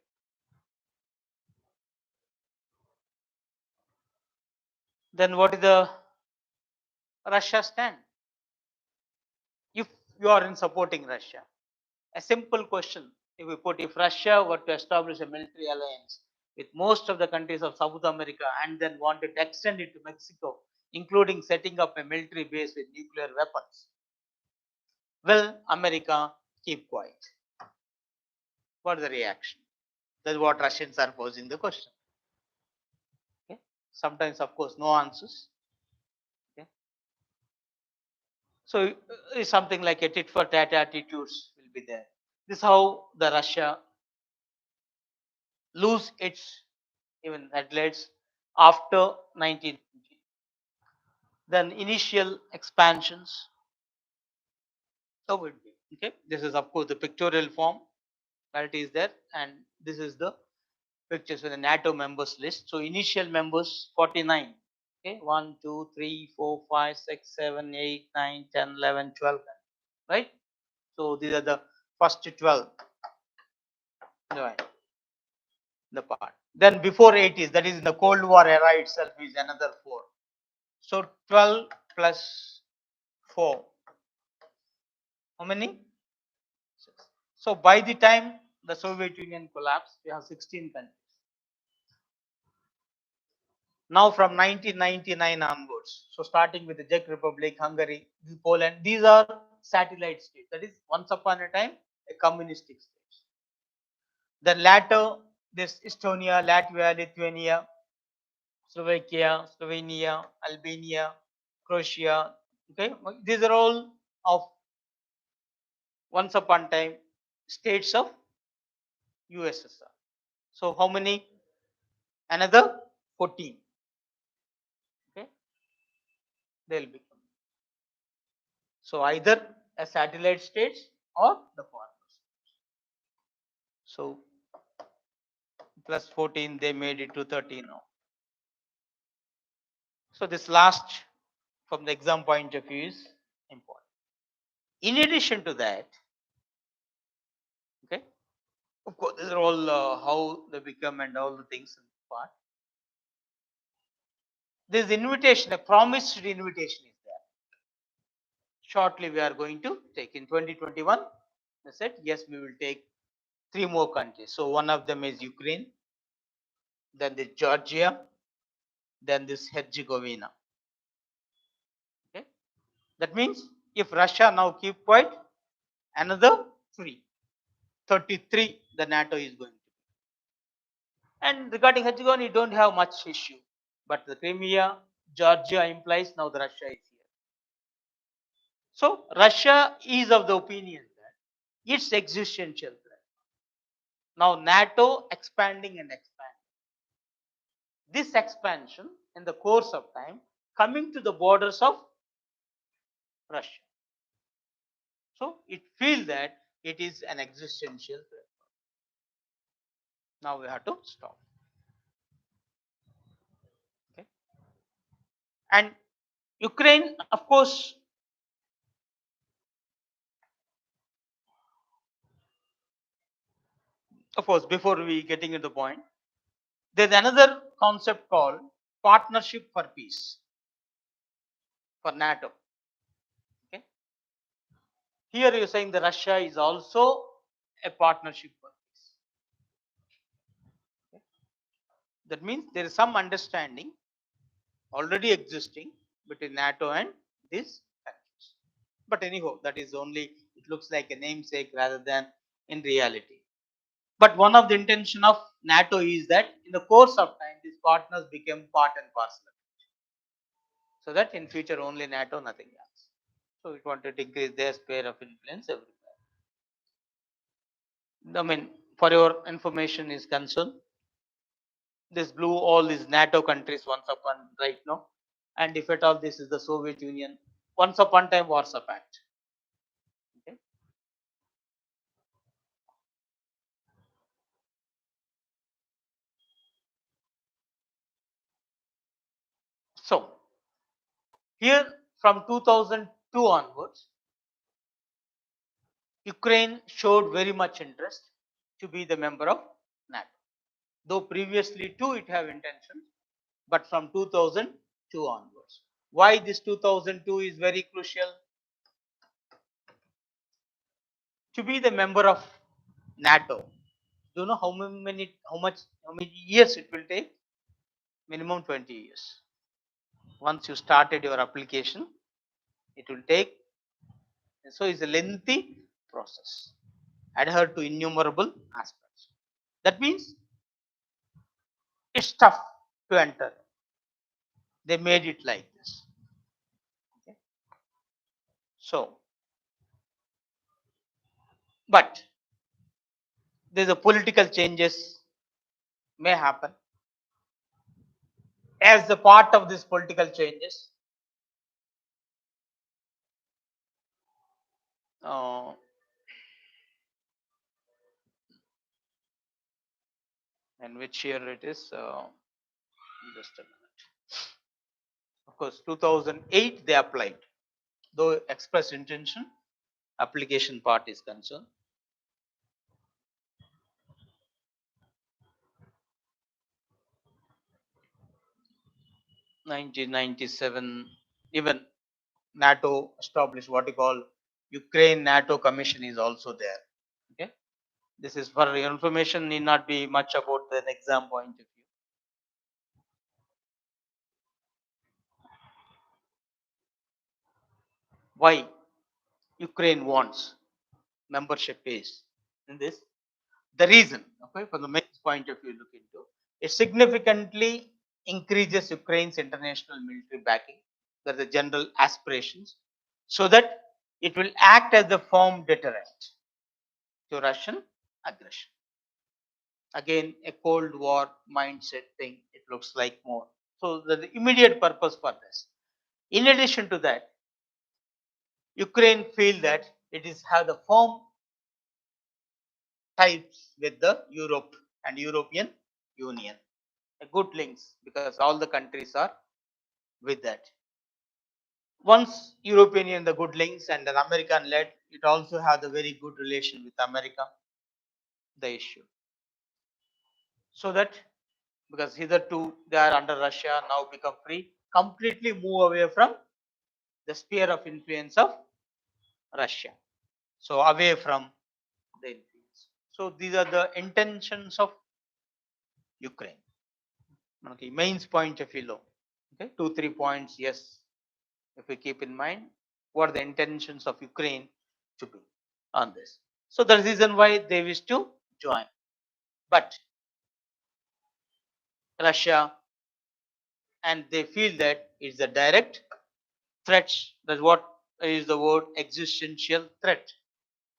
[SPEAKER 2] Then what is the Russia stand? If you are in supporting Russia, a simple question, if we put, if Russia were to establish a military alliance with most of the countries of South America and then wanted to extend it to Mexico, including setting up a military base with nuclear weapons, will America keep quiet? What is the reaction? That's what Russians are posing the question. Okay. Sometimes, of course, no answers. Okay. So it's something like a tit for tat attitudes will be there. This is how the Russia lose its even headlights after 1990. Then initial expansions. How would be? Okay. This is of course the pictorial form that is there, and this is the pictures with the NATO members list. So initial members 49. Okay, 1, 2, 3, 4, 5, 6, 7, 8, 9, 10, 11, 12. Right? So these are the first 12. Right. The part. Then before 80s, that is in the Cold War era itself, is another 4. So 12 plus 4. How many? So by the time the Soviet Union collapsed, we have 16 countries. Now from 1999 onwards, so starting with the Czech Republic, Hungary, Poland, these are satellite states. That is once upon a time a communistic state. Then later, this Estonia, Latvia, Lithuania, Slovakia, Slovenia, Albania, Croatia. Okay, these are all of once upon time states of USSR. So how many? Another 14. Okay, they'll become. So either a satellite states or the foreign states. So plus 14, they made it to 13 now. So this last, from the exam point of view, is important. In addition to that, okay, of course, these are all how they become and all the things in part. This invitation, a promised invitation is there. Shortly, we are going to take in 2021. They said, yes, we will take 3 more countries. So one of them is Ukraine, then the Georgia, then this Herzegovina. Okay, that means if Russia now keep quiet, another 3, 33, the NATO is going to. And regarding Herzegovina, you don't have much issue, but the Crimea, Georgia implies now the Russia is here. So Russia is of the opinion that it's existential threat. Now NATO expanding and expanding. This expansion in the course of time coming to the borders of Russia. So it feels that it is an existential threat. Now we have to stop. Okay. And Ukraine, of course, before we getting into the point, there's another concept called partnership for peace for NATO. Okay. Here you're saying that Russia is also a partnership for peace. Okay. That means there is some understanding already existing between NATO and these countries. But anyhow, that is only, it looks like a namesake rather than in reality. But one of the intention of NATO is that in the course of time, these partners became part and parcel. So that in future only NATO, nothing else. So it wanted to increase their sphere of influence everywhere. I mean, for your information is concerned, this blue all is NATO countries once upon right now, and if at all this is the Soviet Union, once upon time Warsaw Pact. Okay. So here from 2002 onwards, Ukraine showed very much interest to be the member of NATO. Though previously too it have intention, but from 2002 onwards. Why this 2002 is very crucial? To be the member of NATO, do you know how many years it will take? Minimum 20 years. Once you started your application, it will take, so it's a lengthy process. Adhere to innumerable aspects. That means it's tough to enter. They made it like this. Okay. So, but there's a political changes may happen. As the part of this political changes, and which year it is? Just a minute. Of course, 2008 they applied, though express intention, application part is concerned. 1997, even NATO established what you call Ukraine NATO Commission is also there. Okay, this is for your information, need not be much about the exam point of view. Why Ukraine wants membership is in this? The reason, okay, from the next point of view, look into it significantly increases Ukraine's international military backing. That's the general aspirations, so that it will act as a firm deterrent to Russian aggression. Again, a Cold War mindset thing, it looks like more. So, the immediate purpose for this. In addition to that, Ukraine feel that it is have the firm ties with the Europe and European Union. A good links because all the countries are with that. Once European Union the good links and an American led, it also have the very good relation with America. The issue. So that because hitherto they are under Russia, now become free, completely move away from the sphere of influence of Russia. So away from the influence. So these are the intentions of Ukraine. Okay, mains point of view. Okay, 2-3 points. Yes, if we keep in mind what are the intentions of Ukraine to be on this. So the reason why they wish to join, but Russia and they feel that it's a direct threat. That's what is the word existential threat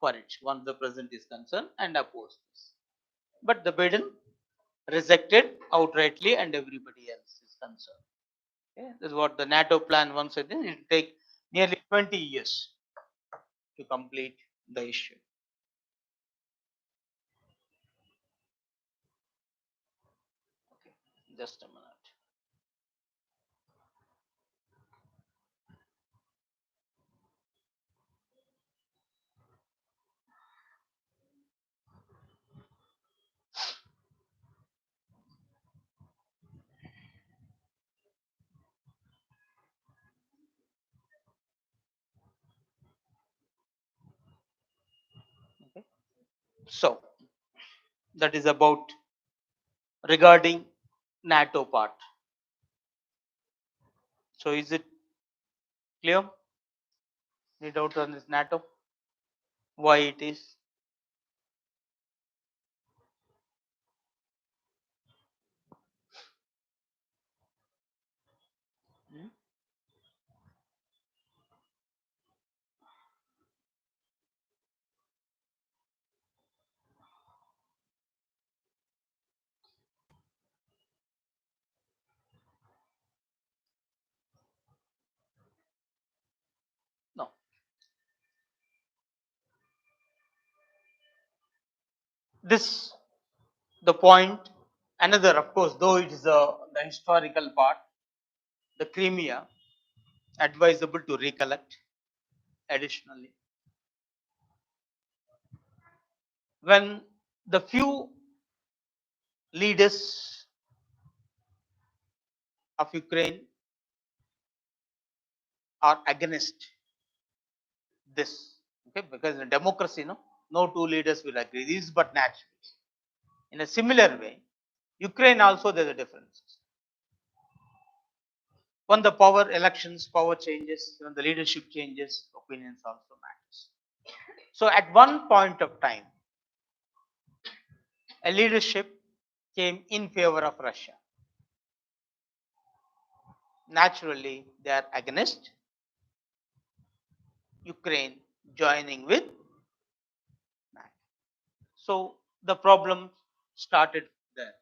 [SPEAKER 2] for it once the president is concerned and opposed this. But the Biden rejected outrightly and everybody else is concerned. Okay? This is what the NATO plan once said. It will take nearly 20 years to complete the issue. Okay, just a minute. Okay. So that is about regarding NATO part. So is it clear? Any doubt on this NATO? Why it is? Hmm? No. This the point. Another, of course, though it is the historical part, the Crimea advisable to recollect additionally. when the few leaders of Ukraine are against this, okay, because in democracy, no two leaders will agree. This is but natural. In a similar way, Ukraine also there's a difference. When the power elections, power changes, when the leadership changes, opinions also matters. So at one point of time, a leadership came in favor of Russia. Naturally, they are against Ukraine joining with NATO. So the problem started there.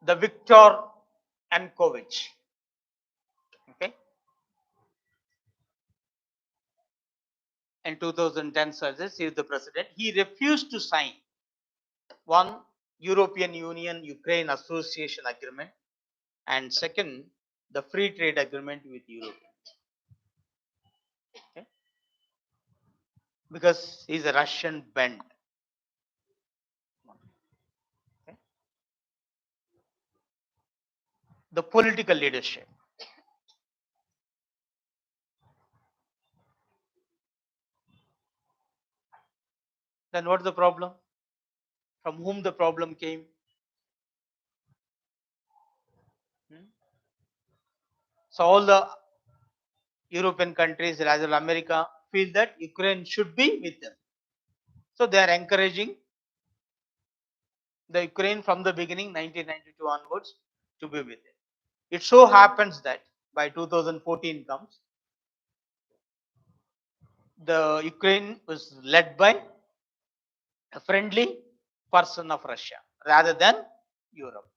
[SPEAKER 2] The Viktor Yanukovych, okay, in 2010 census, he is the president. He refused to sign one European Union Ukraine Association Agreement, and second, the free trade agreement with Europe. Okay? Because he's a Russian bent. Okay? The political leadership. Then what's the problem? From whom the problem came? So all the European countries as well America feel that Ukraine should be with them. So they are encouraging the Ukraine from the beginning 1992 onwards to be with it. It so happens that by 2014 comes, the Ukraine was led by a friendly person of Russia rather than Europe.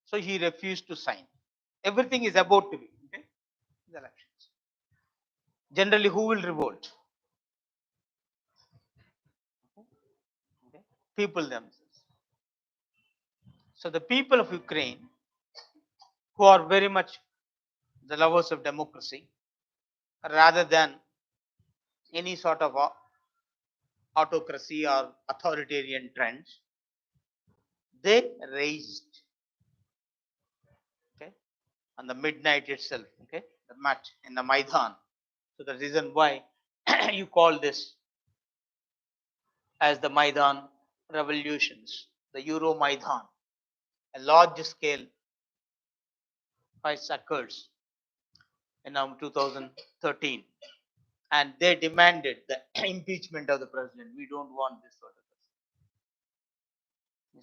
[SPEAKER 2] So he refused to sign. Everything is about to be, okay? The elections. Generally, who will revolt? Okay? People themselves. So the people of Ukraine, who are very much the lovers of democracy, rather than any sort of autocracy or authoritarian trends, they raised, okay, on the midnight itself, okay, the match in the Maidan. So the reason why you call this as the Maidan revolutions, the Euro Maidan, a large scale fight occurs in 2013, and they demanded the impeachment of the president. We don't want this sort of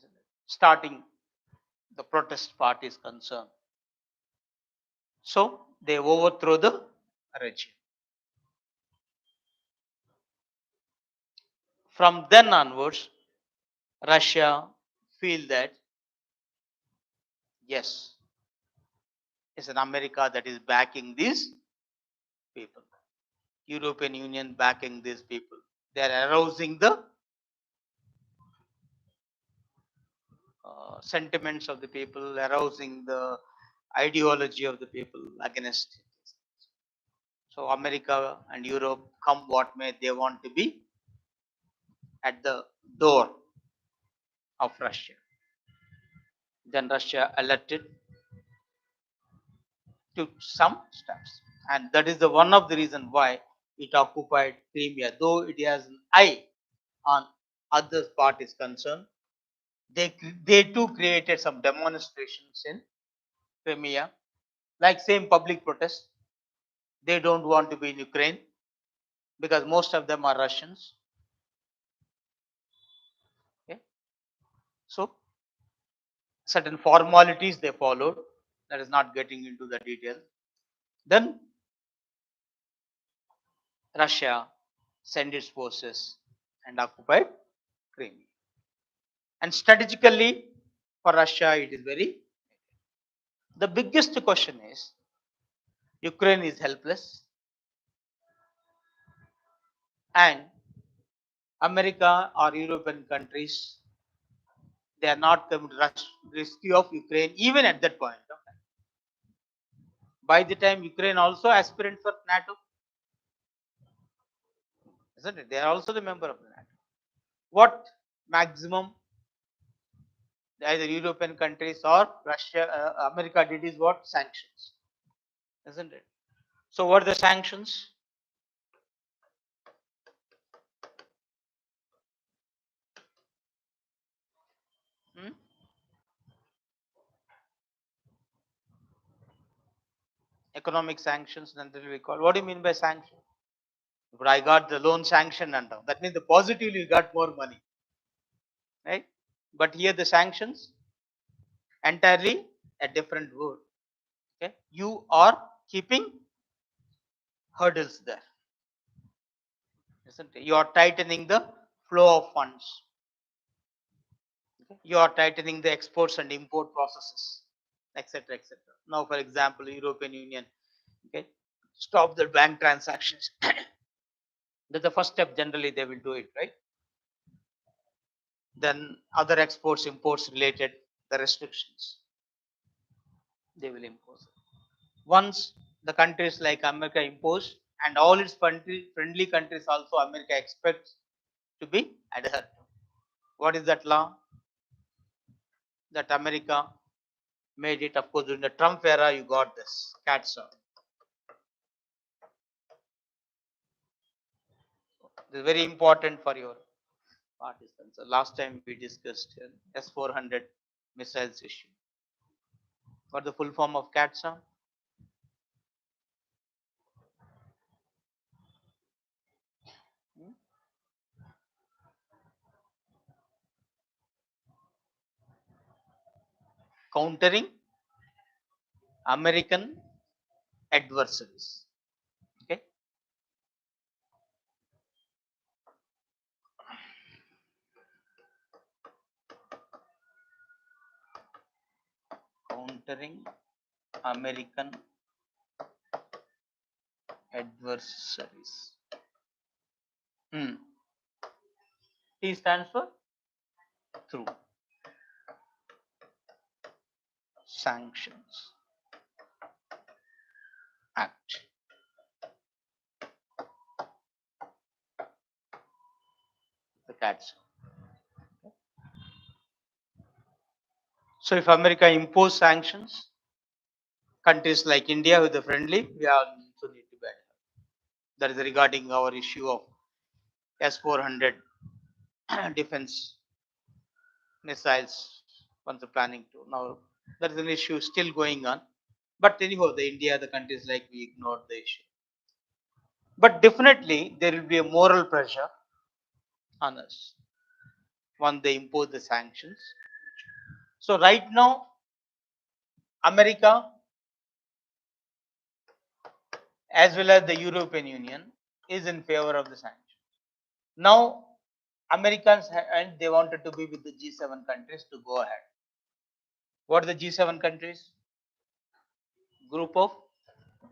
[SPEAKER 2] thing. Starting the protest party is concerned. So they overthrow the regime. From then onwards, Russia feel that yes, it's an America that is backing these people. European Union backing these people. They are arousing the sentiments of the people, arousing the ideology of the people against it. So America and Europe, come what may, they want to be at the door of Russia. Then Russia alerted to some steps, and that is the one of the reason why it occupied Crimea, though it has an eye on other parties concerned. They too created some demonstrations in Crimea, like same public protest. They don't want to be in Ukraine because most of them are Russians. Okay? So certain formalities they followed. That is not getting into the detail. Then Russia sent its forces and occupied Crimea. And strategically, for Russia, it is very. The biggest question is Ukraine is helpless, and America or European countries, they are not coming to rescue of Ukraine even at that point of time. By the time Ukraine also aspirant for NATO, isn't it? They are also the member of the NATO. What maximum either European countries or Russia, America did is what? Sanctions, isn't it? So what are the sanctions? Hmm? Economic sanctions, then we call. What do you mean by sanction? But I got the loan sanction and all. That means the positively you got more money, right? But here the sanctions entirely a different word. Okay, you are keeping hurdles there, isn't it? You are tightening the flow of funds. Okay? You are tightening the exports and import processes, etc., etc. Now, for example, European Union, okay, stop the bank transactions. That's the first step. Generally, they will do it, right? Then other exports, imports related the restrictions they will impose. Once the countries like America impose and all its friendly countries also America expects to be adhered to. What is that law? That America made it, of course, during the Trump era, you got this CATSA. This is very important for your participants. So last time we discussed S-400 missiles issue. What the full form of CATSA? Countering American adversaries. Okay. Countering American adversaries. T stands for through sanctions act. The CATS. So if America impose sanctions, countries like India with the friendly, we also need to ban. That is regarding our issue of S-400 defense missiles. Once the planning to now, that is an issue still going on. But anyhow, the India, the countries like we ignored the issue. But definitely there will be a moral pressure on us when they impose the sanctions. So right now, America as well as the European Union is in favor of the sanctions. Now, Americans and they wanted to be with the G7 countries to go ahead. What are the G7 countries? Group of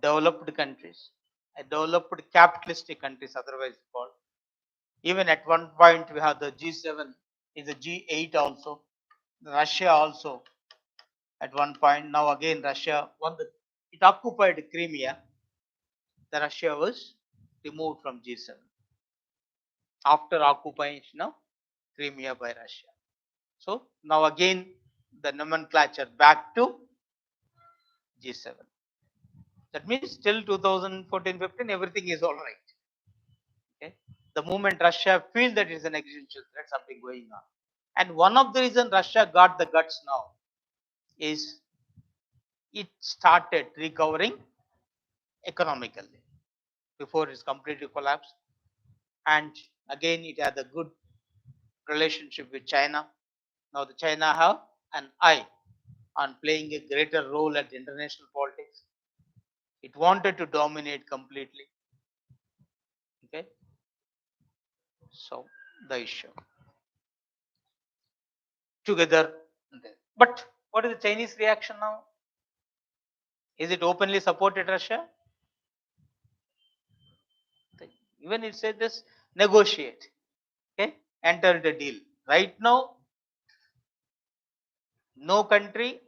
[SPEAKER 2] developed countries, a developed capitalistic countries, otherwise called. Even at one point, we have the G7 is a G8 also. Russia also at one point. Now again, Russia it occupied Crimea. The Russia was removed from G7 after occupation of Crimea by Russia. So now again the nomenclature back to G7. That means till 2014-15 everything is all right. Okay. The moment Russia feels that it is an existential threat, something going on. And one of the reasons Russia got the guts now is it started recovering economically before it's completely collapsed. And again, it had a good relationship with China. Now the China have an eye on playing a greater role at international politics. It wanted to dominate completely. Okay. So the issue together. But what is the Chinese reaction now? Is it openly supported Russia? Even it said this negotiate. Okay. Enter the deal. Right now, no country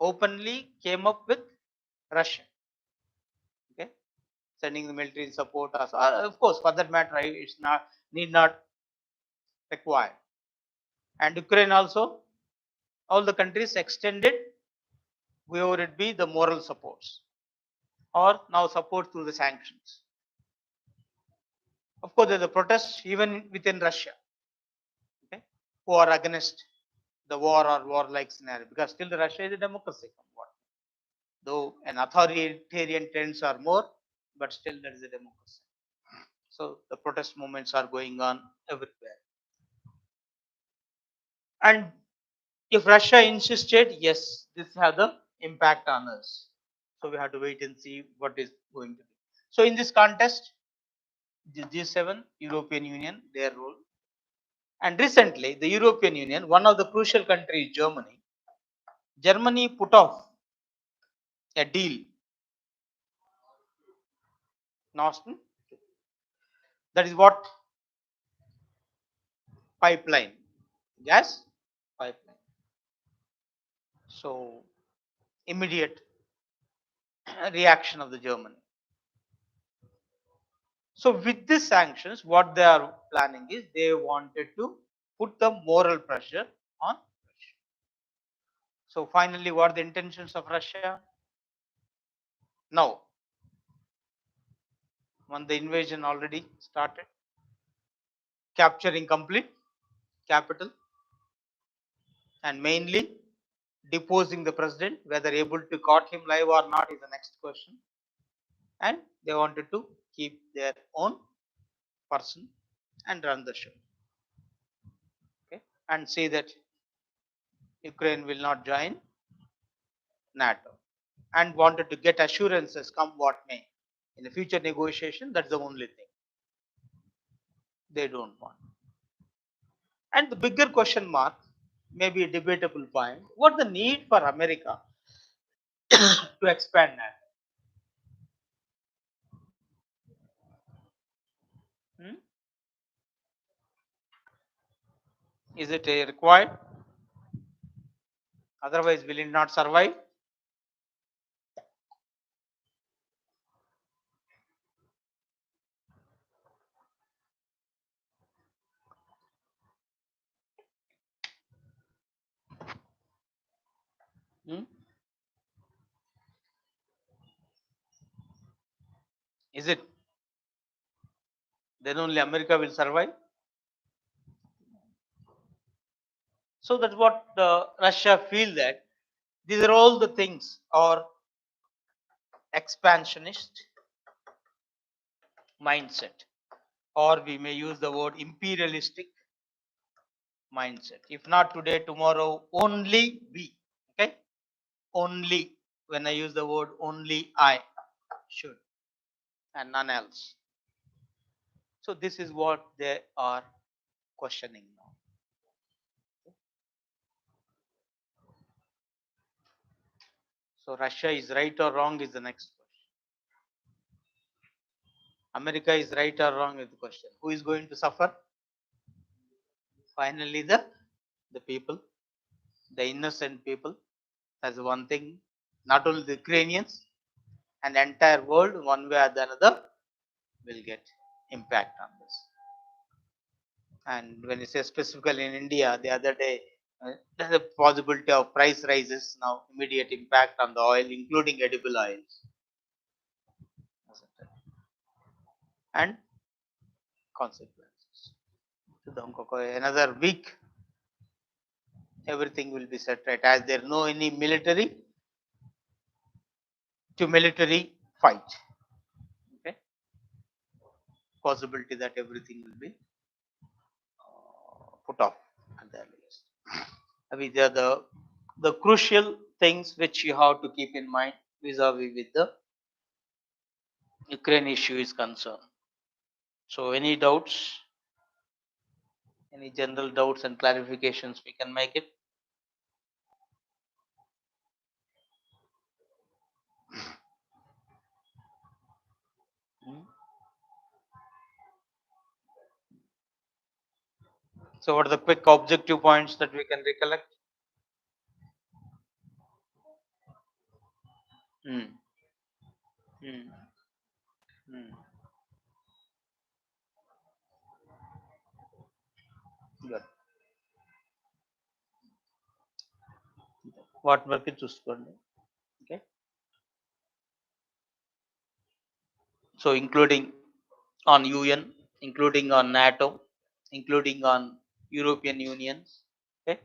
[SPEAKER 2] openly came up with Russia. Okay. sending the military support. Of course, for that matter, it's not need not required. And Ukraine also, all the countries extended, whoever it be, the moral supports, or now support through the sanctions. Of course, there's a protest even within Russia, okay, who are against the war or war-like scenario, because still the Russia is a democracy, though an authoritarian trends are more, but still there is a democracy. So the protest movements are going on everywhere. And if Russia insisted, yes, this has the impact on us. So we have to wait and see what is going to be. So in this context, the G7, European Union, their role. And recently, the European Union, one of the crucial countries, Germany, put off a deal. Norton, that is what? Pipeline, gas pipeline. So immediate reaction of the Germany. So with these sanctions, what they are planning is they wanted to put the moral pressure on Russia. So finally, what are the intentions of Russia? Now, when the invasion already started, capturing complete capital and mainly deposing the president. Whether able to caught him live or not is the next question. And they wanted to keep their own person and run the show. Okay, and say that Ukraine will not join NATO, and wanted to get assurances come what may. In the future negotiation, that's the only thing they don't want. And the bigger question mark, maybe a debatable point, what the need for America to expand NATO? Hmm? Is it required? Otherwise, will it not survive? Hmm? Is it? Then only America will survive. So that's what Russia feel, that these are all the things, or expansionist mindset, or we may use the word imperialistic mindset. If not today, tomorrow, only we. Okay, only, when I use the word only, I should and none else. So this is what they are questioning now. So Russia is right or wrong is the next question. America is right or wrong is the question. Who is going to suffer? Finally, the people, the innocent people. That's one thing. Not only the Ukrainians, and the entire world, one way or the another, will get impact on this. And when you say specifically in India, the other day, there's a possibility of price rises now, immediate impact on the oil, including edible oils. And consequences. Another week, everything will be set right, as there is no any military to military fight. Okay, possibility that everything will be put off at the earliest. These are the crucial things which you have to keep in mind vis-a-vis with the Ukraine issue is concerned. So any doubts, any general doubts and clarifications we can make it? So what are the quick objective points that we can recollect? Hmm. Hmm. Good. వాటి వరకు చూసుకోండి. Okay. So including on UN, including on NATO, including on European Union. Okay.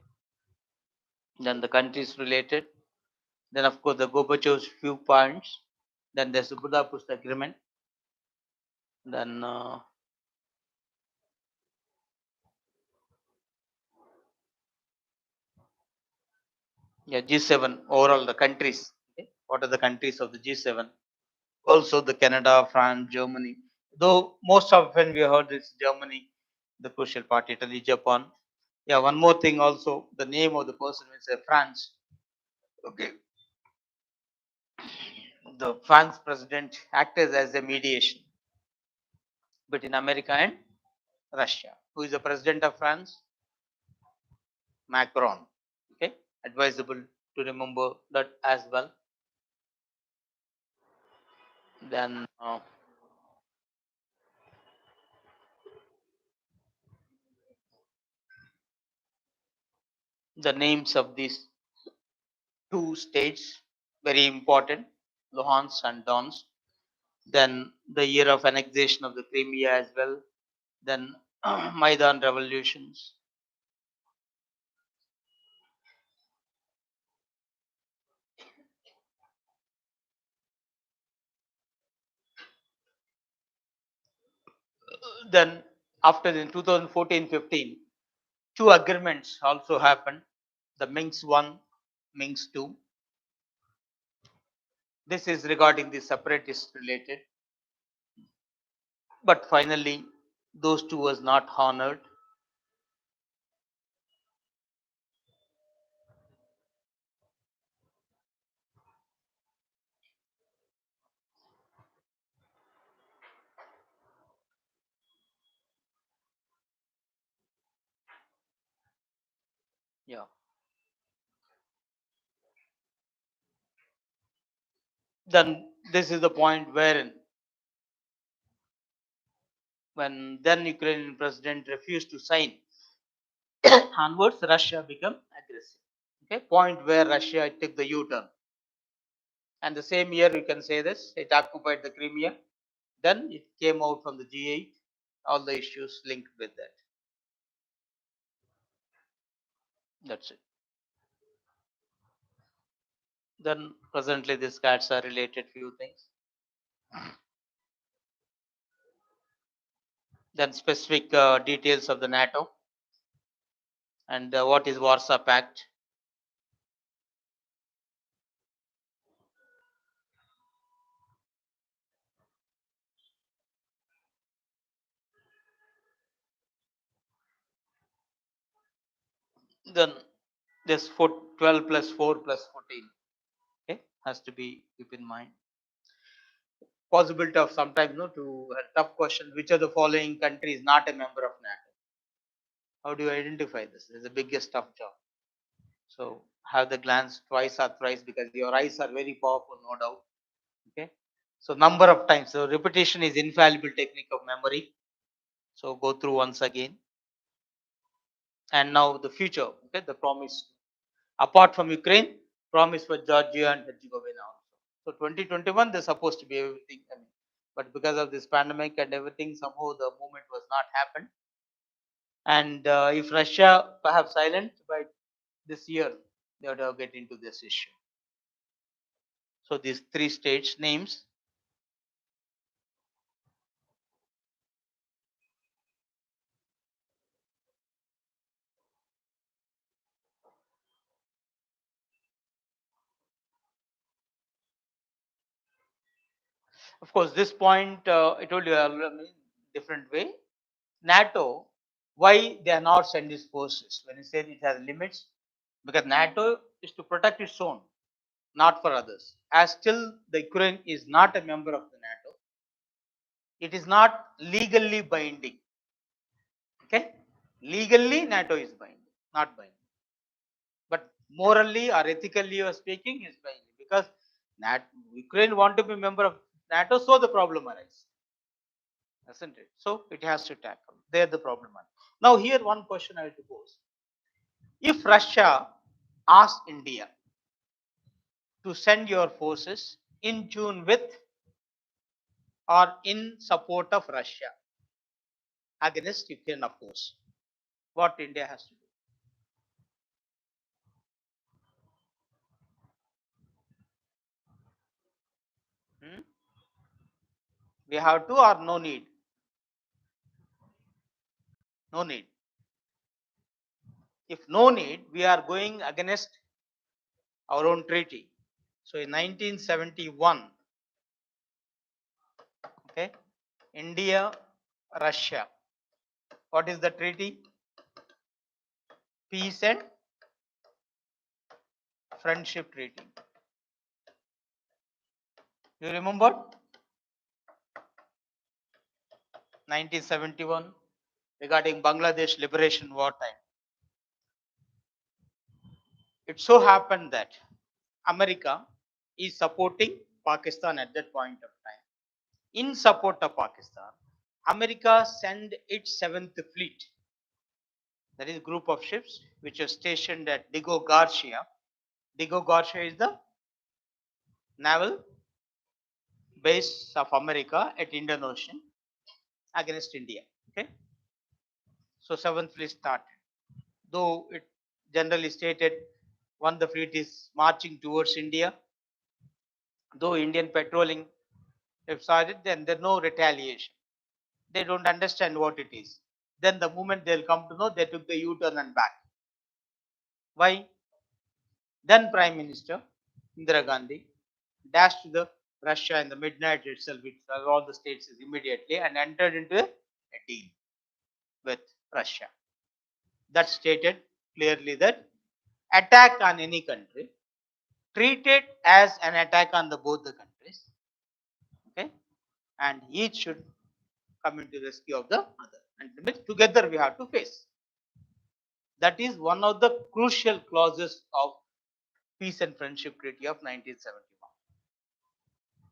[SPEAKER 2] Then the countries related. Then of course the Gorbachev's few points. Then there's the Budapest Agreement. Then yeah, G7 overall the countries. Okay. What are the countries of the G7? Also the Canada, France, Germany. Though most often we heard it's Germany, the crucial part, Italy, Japan. Yeah, one more thing also, the name of the person is France. Okay. The France president acted as a mediation between America and Russia. Who is the president of France? Macron. Okay, advisable to remember that as well. Then the names of these two states, very important, Luhansk and Donetsk. Then the year of annexation of the Crimea as well. Then Maidan revolutions. Then after in 2014-15, two agreements also happened. The Minsk 1, Minsk 2. This is regarding the separatist related. But finally, those two was not honored. Yeah. Then this is the point wherein when then Ukrainian president refused to sign, onwards Russia became aggressive. Okay, point where Russia took the U-turn. And the same year you can say this, it occupied the Crimea. Then it came out from the G8, all the issues linked with that. That's it. Then presently these cards are related few things. Then specific details of the NATO and what is Warsaw Pact. Then this 12 plus 4 plus 14, okay, has to be keep in mind. Possibility of sometimes to a tough question, which of the following country is not a member of NATO? How do you identify this? This is the biggest tough job. So have the glance twice or thrice because your eyes are very powerful, no doubt. Okay. So number of times. So repetition is infallible technique of memory. So go through once again. And now the future. Okay, the promise. Apart from Ukraine, promise for Georgia and Herzegovina also. So 2021, they're supposed to be everything. But because of this pandemic and everything, somehow the movement was not happened. And if Russia perhaps silent by this year, they would have get into this issue. So these three states names. Of course, this point I told you different way. NATO, why they are not sending its forces? When you say it has limits, because NATO is to protect its own, not for others. As still the Ukraine is not a member of the NATO, it is not legally binding. Okay, legally NATO is binding, not binding, but morally or ethically or speaking is binding because NATO, Ukraine want to be a member of NATO, so the problem arises. isn't it? So it has to tackle. There the problem. Now here one question I will pose. If Russia asks India to send your forces in tune with or in support of Russia against Ukraine, of course, what India has to do? Hmm? We have to or no need? No need. If no need, we are going against our own treaty. So in 1971, okay, India, Russia. What is the treaty? Peace and Friendship Treaty. You remember? 1971 regarding Bangladesh liberation wartime. It so happened that America is supporting Pakistan at that point of time. In support of Pakistan, America sent its 7th Fleet, that is group of ships which was stationed at Diego Garcia. Diego Garcia is the naval base of America at Indian Ocean against India. Okay, so 7th Fleet started. Though it generally stated when the fleet is marching towards India, though Indian patrolling have started, then there's no retaliation. They don't understand what it is. Then the moment they'll come to know, they took the U-turn and back. Why? Then Prime Minister Indira Gandhi dashed to the Russia in the midnight itself with all the states immediately and entered into a deal with Russia. That stated clearly that attack on any country treated as an attack on the both the countries, okay, and each should come into rescue of the other, and together we have to face. That is one of the crucial clauses of Peace and Friendship Treaty of 1971.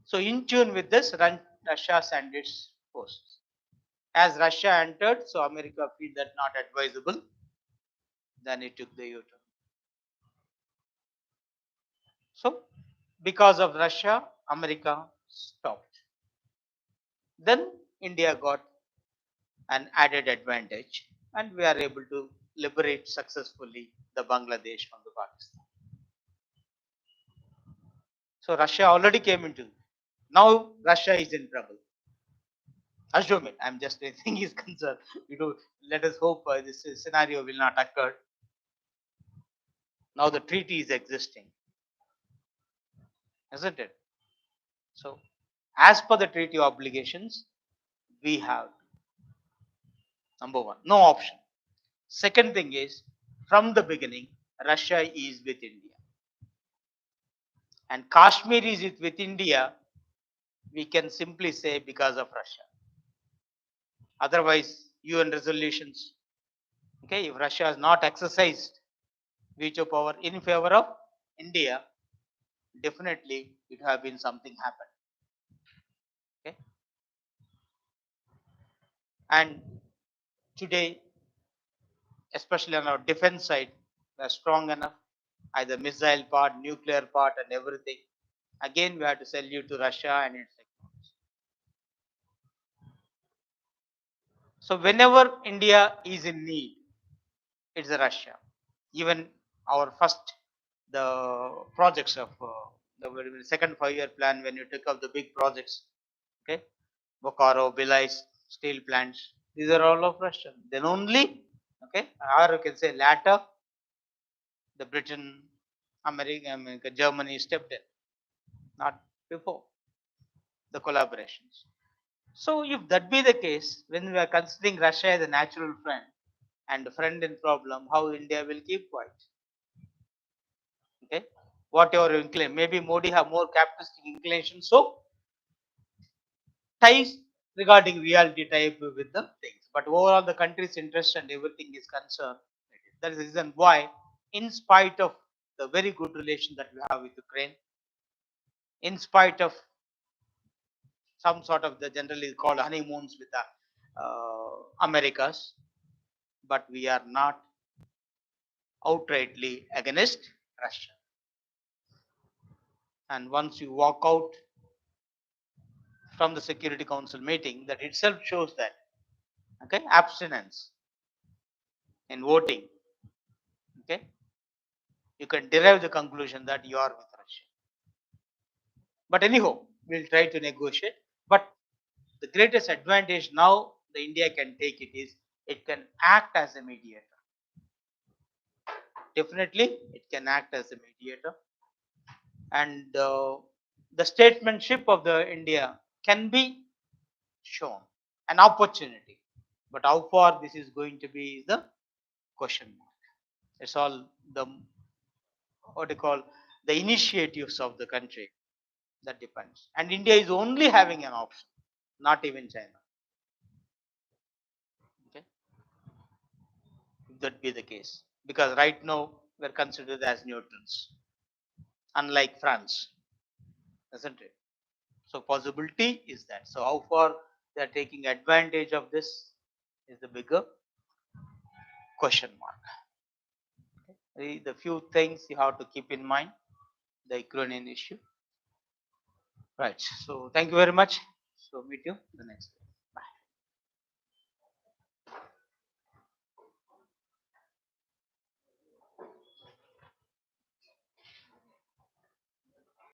[SPEAKER 2] So in tune with this, Russia sent its forces. As Russia entered, so America feel that not advisable, then it took the U-turn. So because of Russia, America stopped. Then India got an added advantage and we are able to liberate successfully the Bangladesh from the Pakistan. So Russia already came into. Now Russia is in trouble. Assume it. I'm just saying is concerned. Let us hope this scenario will not occur. Now the treaty is existing, isn't it? So, as per the treaty obligations, we have number one, no option. Second thing is, from the beginning, Russia is with India, and Kashmir is with India. We can simply say because of Russia. Otherwise, UN resolutions. Okay, if Russia has not exercised veto power in favor of India, definitely it have been something happened. Okay, and today, especially on our defense side, we are strong enough, either missile part, nuclear part, and everything. Again, we have to salute to Russia and its technology. So whenever India is in need, it's Russia. Even our first the projects of the second 5-year plan, when you took up the big projects, okay, Bokaro, Bilai steel plants, these are all of Russia. Then only, okay, or you can say later, the Britain, America, Germany stepped in, not before the collaborations. So if that be the case, when we are considering Russia as a natural friend and a friend in problem, how India will keep quiet? Okay, whatever you claim, maybe Modi have more capitalistic inclination, so ties regarding reality type with the things. But overall, the country's interest and everything is concerned. That is the reason why, in spite of the very good relation that we have with Ukraine, in spite of some sort of the generally called honeymoons with the Americas, but we are not outrightly against Russia. And once you walk out from the Security Council meeting, that itself shows that, okay, abstinence in voting, okay, you can derive the conclusion that you are with Russia. But anyhow, we'll try to negotiate. But the greatest advantage now the India can take it is it can act as a mediator. Definitely, it can act as a mediator, and the statesmanship of the India can be shown, an opportunity. But how far this is going to be is the question mark. It's all the what they call the initiatives of the country that depends. And India is only having an option, not even China. Okay, if that be the case, because right now we're considered as neutrals, unlike France, isn't it? So possibility is that. So how far they are taking advantage of this is the bigger question mark. The few things you have to keep in mind, the Ukrainian issue. Right. So thank you very much. So meet you the next day.